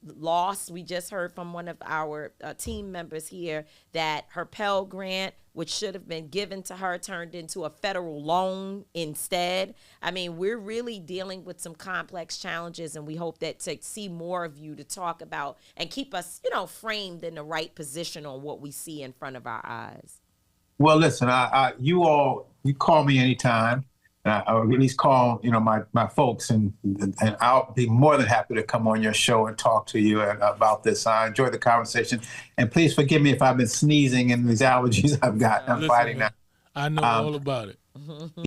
loss. We just heard from one of our team members here that her Pell Grant, which should have been given to her, turned into a federal loan instead. I mean, we're really dealing with some complex challenges, and we hope that to see more of you to talk about and keep us, framed in the right position on what we see in front of our eyes. Well, listen, you call me anytime. Or at least call, my folks, and I'll be more than happy to come on your show and talk to you about this. I enjoyed the conversation, and please forgive me if I've been sneezing and these allergies I've got. I'm fighting now. I know all about it.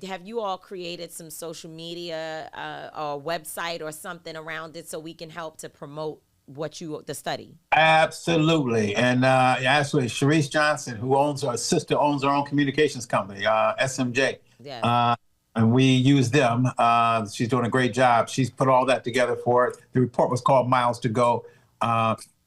Have you all created some social media or website or something around it so we can help to promote the study? Absolutely. And actually, Sharice Johnson, who owns her owns her own communications company, SMJ. Yeah. And we use them. She's doing a great job. She's put all that together for it. The report was called Miles to Go.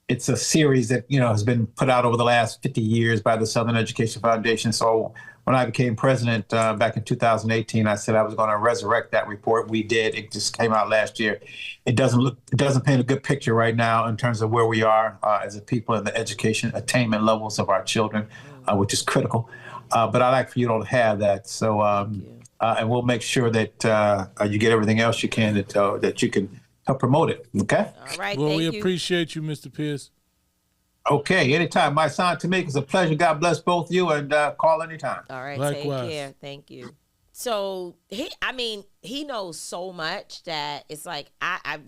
It's a series that, has been put out over the last 50 years by the Southern Education Foundation. So when I became president back in 2018, I said I was going to resurrect that report. We did. It just came out last year. It doesn't paint a good picture right now in terms of where we are as a people in the education attainment levels of our children, which is critical. But I'd like for you all to have that. So, and we'll make sure that you get everything else you can that you can help promote it. Okay? All right. Well, thank we you. appreciate you, Mr. Pierce. Okay, anytime. My son, Tamika, it's a pleasure. God bless both of you, and call anytime. All right. Likewise. Take care. Thank you. So he knows so much that it's like I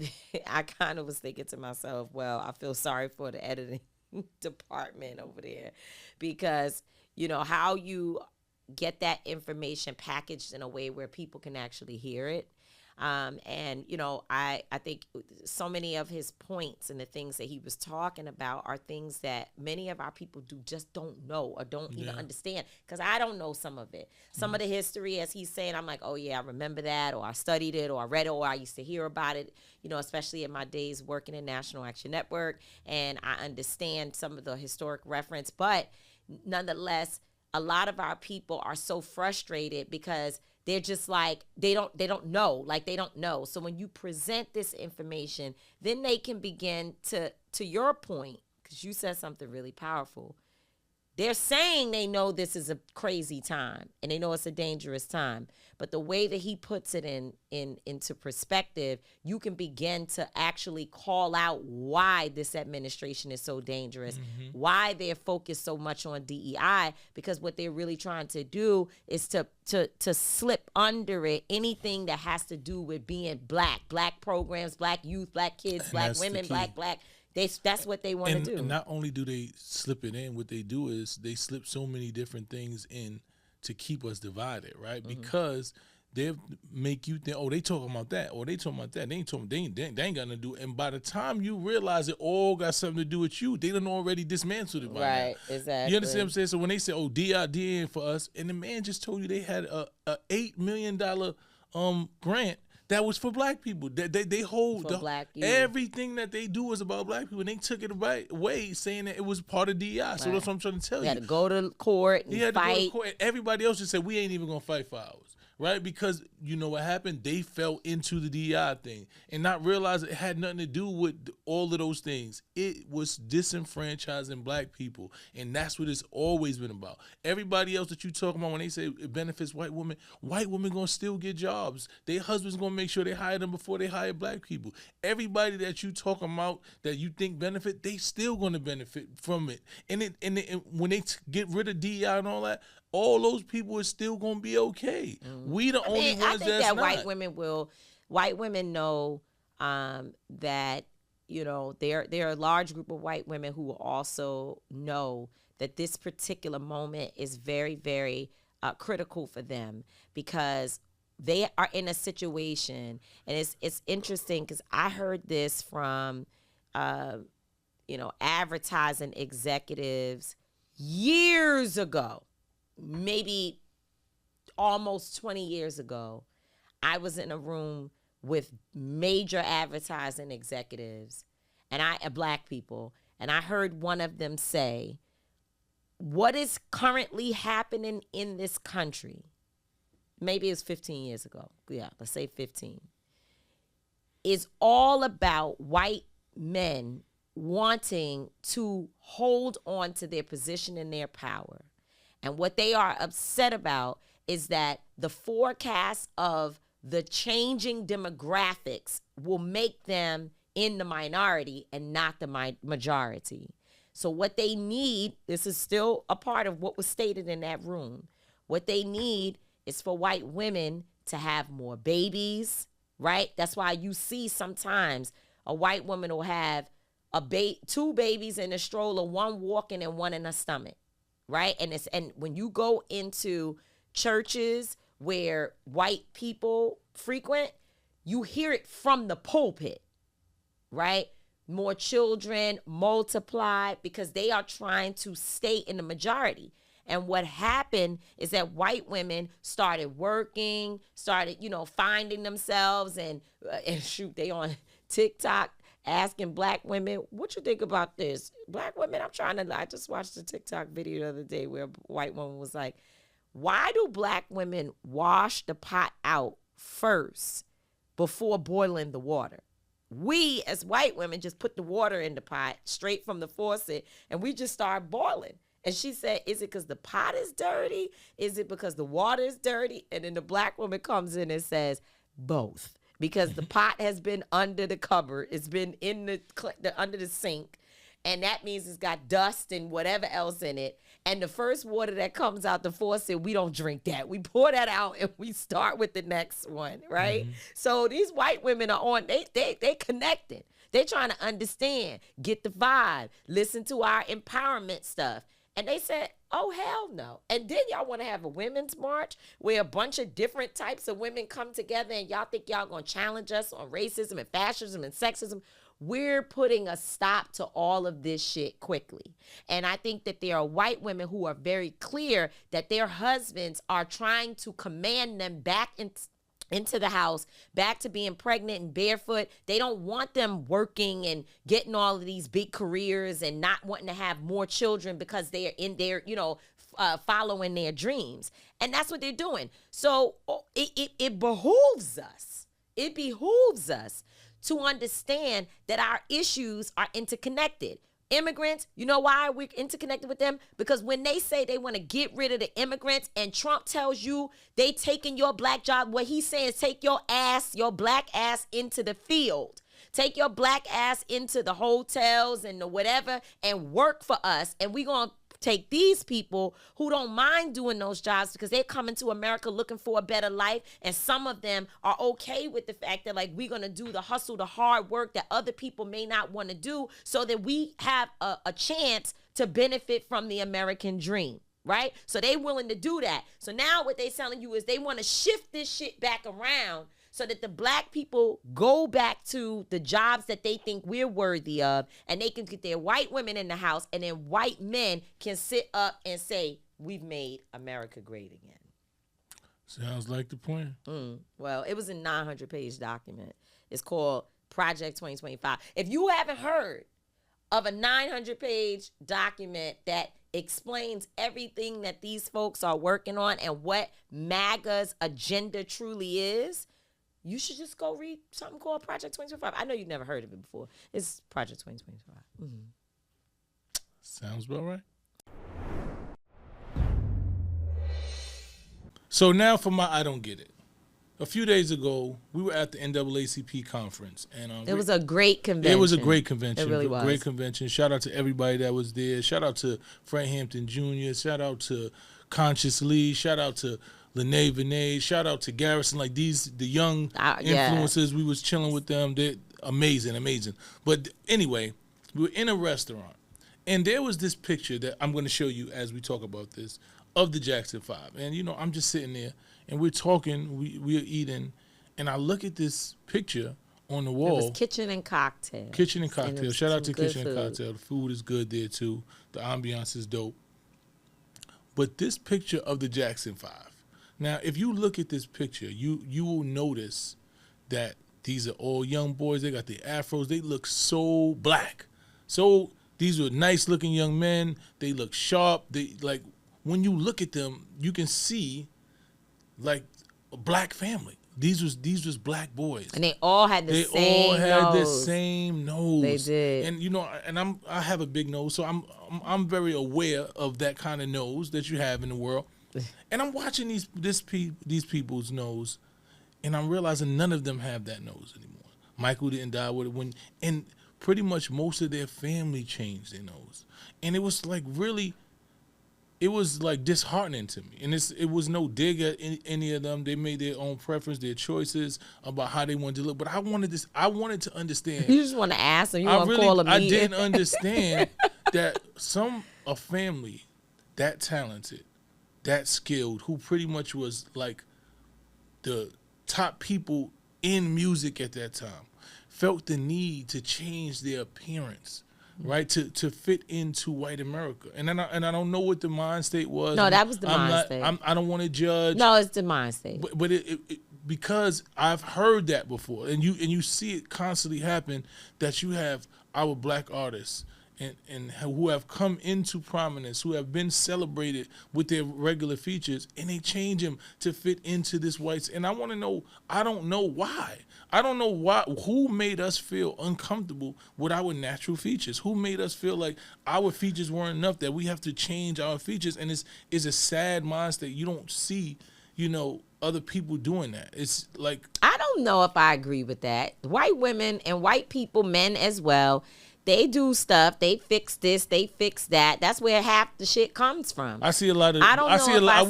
kind of was thinking to myself, well, I feel sorry for the editing department over there, because how you get that information packaged in a way where people can actually hear it. And, you know, I think so many of his points and the things that he was talking about are things that many of our people just don't know or don't even understand, because I don't know some of it. Some of the history, as he's saying, I'm like, oh, yeah, I remember that, or I studied it, or I read it, or I used to hear about it, you know, especially in my days working in National Action Network, and I understand some of the historic reference. But nonetheless, a lot of our people are so frustrated because they're just like, they don't know. So when you present this information, then they can begin to your point, because you said something really powerful. They're saying they know this is a crazy time and they know it's a dangerous time, but the way that he puts it into perspective, you can begin to actually call out why this administration is so dangerous, why they're focused so much on DEI, because what they're really trying to do is to slip under it anything that has to do with being black programs, black youth, black kids, And black that's the women, key. black. That's what they want to do. And not only do they slip it in, what they do is they slip so many different things in to keep us divided, right? Because they make you think, oh, they talking about that, or they talking about that. They ain't talking. They ain't got nothing to do. And by the time you realize it all got something to do with you, they done already dismantled it by Right, now. exactly. You understand what I'm saying? So when they say, oh, DID for us, and the man just told you they had a $8 million grant that was for black people. They hold For black youth. everything that they do is about black people, and they took it away, saying that it was part of DI. So that's what I'm trying to tell You you. had to go to court and He had to go fight. to court, and everybody else just said, we ain't even gonna fight for ours, right? Because you know what happened? They fell into the DI thing and not realize it had nothing to do with all of those things. It was disenfranchising black people, and that's what it's always been about. Everybody else that you talking about when they say it benefits white women gonna still get jobs. Their husbands gonna make sure they hire them before they hire black people. Everybody that you talking about that you think benefit, they still gonna benefit from it. And when they get rid of DI and all that, all those people are still gonna be okay. We the only ones I think that's that not. white women know that, you know, there are a large group of white women who will also know that this particular moment is very, very critical for them, because they are in a situation, and it's interesting because I heard this from advertising executives years ago, maybe almost 20 years ago. I was in a room with major advertising executives and black people, and I heard one of them say, what is currently happening in this country, maybe it's 15 years ago, yeah, let's say 15, is all about white men wanting to hold on to their position and their power. And what they are upset about is that the forecast of the changing demographics will make them in the minority and not the majority. So what they need, this is still a part of what was stated in that room, what they need is for white women to have more babies, right? That's why you see sometimes a white woman will have two babies in a stroller, one walking and one in her stomach, right? And when you go into churches where white people frequent, you hear it from the pulpit, right? More children, multiply, because they are trying to stay in the majority. And what happened is that white women started working, finding themselves, and shoot, they on TikTok asking black women, what you think about this? Black women, I just watched a TikTok video the other day where a white woman was like, why do black women wash the pot out first before boiling the water? We as white women just put the water in the pot straight from the faucet and we just start boiling. And she said, is it because the pot is dirty? Is it because the water is dirty? And then the black woman comes in and says, both. Because the pot has been under the cupboard. It's been in the under the sink. And that means it's got dust and whatever else in it. And the first water that comes out the faucet, we don't drink that. We pour that out and we start with the next one, right? Mm-hmm. So these white women are on, they connected. They trying to understand, get the vibe, listen to our empowerment stuff. And they said, Oh, hell no. And then y'all want to have a women's march where a bunch of different types of women come together and y'all think y'all going to challenge us on racism and fascism and sexism. We're putting a stop to all of this shit quickly. And I think that there are white women who are very clear that their husbands are trying to command them back into the house, back to being pregnant and barefoot. They don't want them working and getting all of these big careers and not wanting to have more children because they are in there, following their dreams. And that's what they're doing. So it behooves us. It behooves us to understand that our issues are interconnected. Immigrants, you know why we're interconnected with them? Because when they say they want to get rid of the immigrants and Trump tells you they taking your black job, what he's saying is take your black ass into the field. Take your black ass into the hotels and the whatever and work for us. And we're going to take these people who don't mind doing those jobs because they're coming to America looking for a better life. And some of them are okay with the fact that like we're going to do the hustle, the hard work that other people may not want to do so that we have a chance to benefit from the American dream. Right? So they willing to do that. So now what they telling you is they want to shift this shit back around so that the black people go back to the jobs that they think we're worthy of, and they can get their white women in the house, and then white men can sit up and say, we've made America great again. Sounds like the plan. Well, it was a 900-page document. It's called Project 2025. If you haven't heard of a 900-page document that explains everything that these folks are working on and what MAGA's agenda truly is, you should just go read something called Project 2025. I know you've never heard of it before. It's Project 2025. Sounds about right. So now for my I don't get it. A few days ago, we were at the NAACP conference, and it was a great convention. It was a great convention. It really was. Great convention. Shout out to everybody that was there. Shout out to Fred Hampton Jr. Shout out to Conscious Lee. Shout out to Lene Vinay. Shout out to Garrison. Like the young influencers. We was chilling with them. They're amazing. But anyway, we were in a restaurant, and there was this picture that I'm going to show you as we talk about this of the Jackson 5. And I'm just sitting there. And we're talking, we're eating, and I look at this picture on the wall. It was Kitchen and Cocktail. Kitchen and Cocktail. Shout out to Kitchen and Cocktail. The food is good there too. The ambiance is dope. But this picture of the Jackson 5. Now, if you look at this picture, you will notice that these are all young boys. They got the afros. They look so black. So these were nice looking young men. They look sharp. They like when you look at them, you can see like a black family. These was black boys, and they all had the same nose. They did, and I have a big nose, so I'm very aware of that kind of nose that you have in the world. And I'm watching these people's nose, and I'm realizing none of them have that nose anymore. Michael didn't die with it and pretty much most of their family changed their nose, and it was like really. It was like disheartening to me, and it was no dig at any of them. They made their own preference, their choices about how they wanted to look. But I wanted to understand. You just want to ask them. You want to call them. I didn't understand that a family that talented, that skilled, who pretty much was like the top people in music at that time, felt the need to change their appearance. Right, to fit into white America, and I don't know what the mind state was. No, that was the mind state. I don't want to judge. No, it's the mind state. But it because I've heard that before, and you see it constantly happen, that you have our black artists and who have come into prominence, who have been celebrated with their regular features, and they change them to fit into this white. And I want to know. I don't know why. I don't know why. Who made us feel uncomfortable with our natural features? Who made us feel like our features weren't enough, that we have to change our features? And it's a sad mind state. You don't see, other people doing that. It's like, I don't know if I agree with that. White women and white people, men as well, they do stuff. They fix this. They fix that. That's where half the shit comes from. I see a lot of. I do see a lot of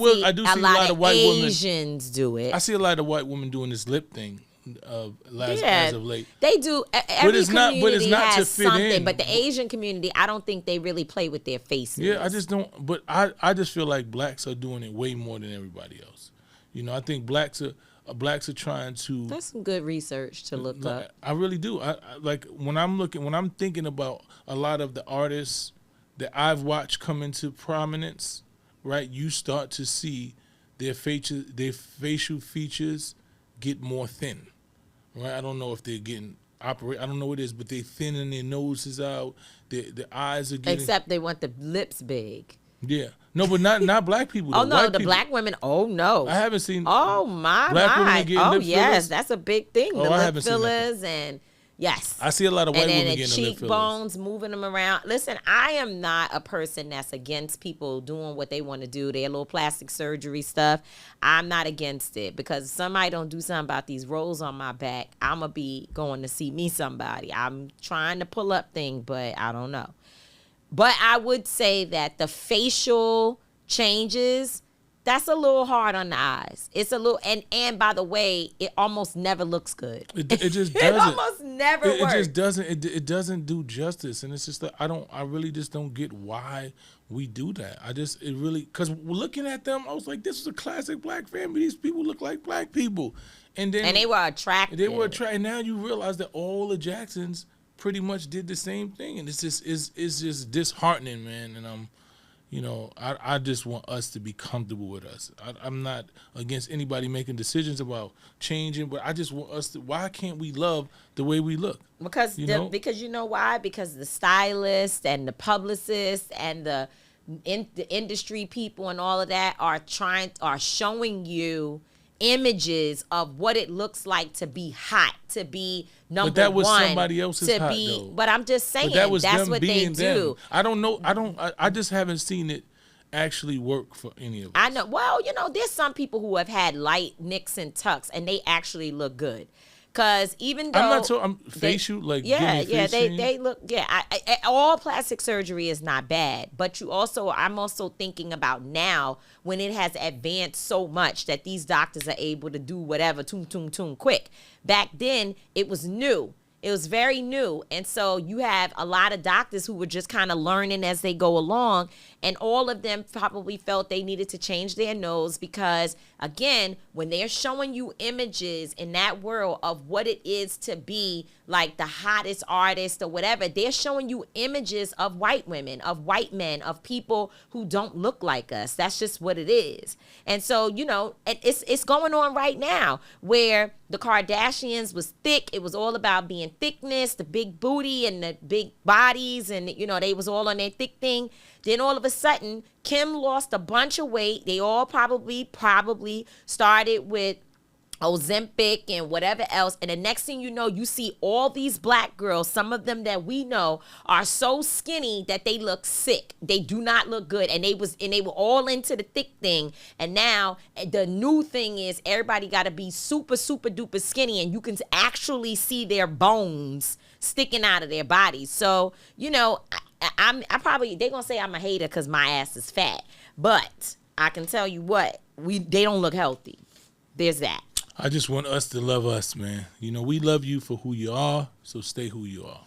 white women. Asians do it. I see a lot of white women doing this lip thing. as of late. They do. Every community but it's not has to fit something. in. But the Asian community, I don't think they really play with their faces. Yeah, I just don't. But I just feel like blacks are doing it way more than everybody else. You know, I think blacks are trying to. That's some good research to look up. I really do. I like when I'm thinking about a lot of the artists that I've watched come into prominence. Right, you start to see their facial features get more thin. Right, I don't know if they're getting I don't know what it is, but they thinning their noses out. Their eyes are getting. Except they want the lips big. Yeah, no, but not black people. Though. Oh no, White the people. black women. Oh no, I haven't seen. Oh my black women my. getting Oh lip yes, fillers? that's a big thing. Oh, the I lip haven't seen that. fillers and yes. I see a lot of white and then women the getting lip fillers. cheekbones, moving them around. Listen, I am not a person that's against people doing what they want to do. Their little plastic surgery stuff. I'm not against it because if somebody don't do something about these rolls on my back, I'm going to be going to see me somebody. I'm trying to pull up thing, but I don't know. But I would say that the facial changes, that's a little hard on the eyes. It's a little, and by the way, it almost never looks good. It just doesn't. It almost never works. It just doesn't. It doesn't do justice, and it's just that I really just don't get why we do that. Because looking at them, I was like, this is a classic black family. These people look like black people, and they were attractive. And now you realize that all the Jacksons pretty much did the same thing, and it's just disheartening, man. And I just want us to be comfortable with us. I'm not against anybody making decisions about changing, but I just want us to. Why can't we love the way we look? Because you know why? Because the stylists and the publicists and the industry people and all of that are showing you images of what it looks like to be hot, to be number one. But that was somebody else's hot, though. But I'm just saying, that's what they do. I don't know. I just haven't seen it actually work for any of us. I know. Well, there's some people who have had light nicks and tucks, and they actually look good. Because even though I'm facial, they look. Yeah, all plastic surgery is not bad, but I'm also thinking about now when it has advanced so much that these doctors are able to do whatever, quick. Back then, it was new. It was very new. And so you have a lot of doctors who were just kind of learning as they go along. And all of them probably felt they needed to change their nose because, again, when they're showing you images in that world of what it is to be like the hottest artist or whatever, they're showing you images of white women, of white men, of people who don't look like us. That's just what it is. And so, it's going on right now where the Kardashians was thick. It was all about being thickness, the big booty and the big bodies. And, they was all on their thick thing. Then all of a sudden, Kim lost a bunch of weight. They all probably started with Ozempic and whatever else. And the next thing you know, you see all these black girls, some of them that we know are so skinny that they look sick. They do not look good. And they were all into the thick thing. And now the new thing is everybody got to be super, super duper skinny. And you can actually see their bones sticking out of their bodies. So, they're going to say I'm a hater because my ass is fat. But I can tell you what, they don't look healthy. There's that. I just want us to love us, man. We love you for who you are, so stay who you are.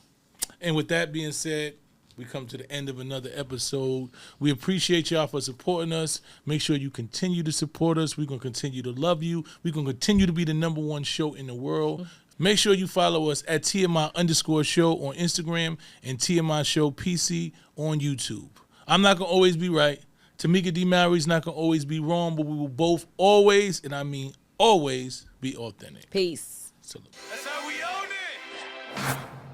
And with that being said, we come to the end of another episode. We appreciate y'all for supporting us. Make sure you continue to support us. We're going to continue to love you. We're going to continue to be the #1 show in the world. Make sure you follow us at TMI_show on Instagram and TMI Show PC on YouTube. I'm not going to always be right. Tamika D. Mallory's not going to always be wrong, but we will both always, and I mean always, be authentic. Peace. Salute. That's how we own it.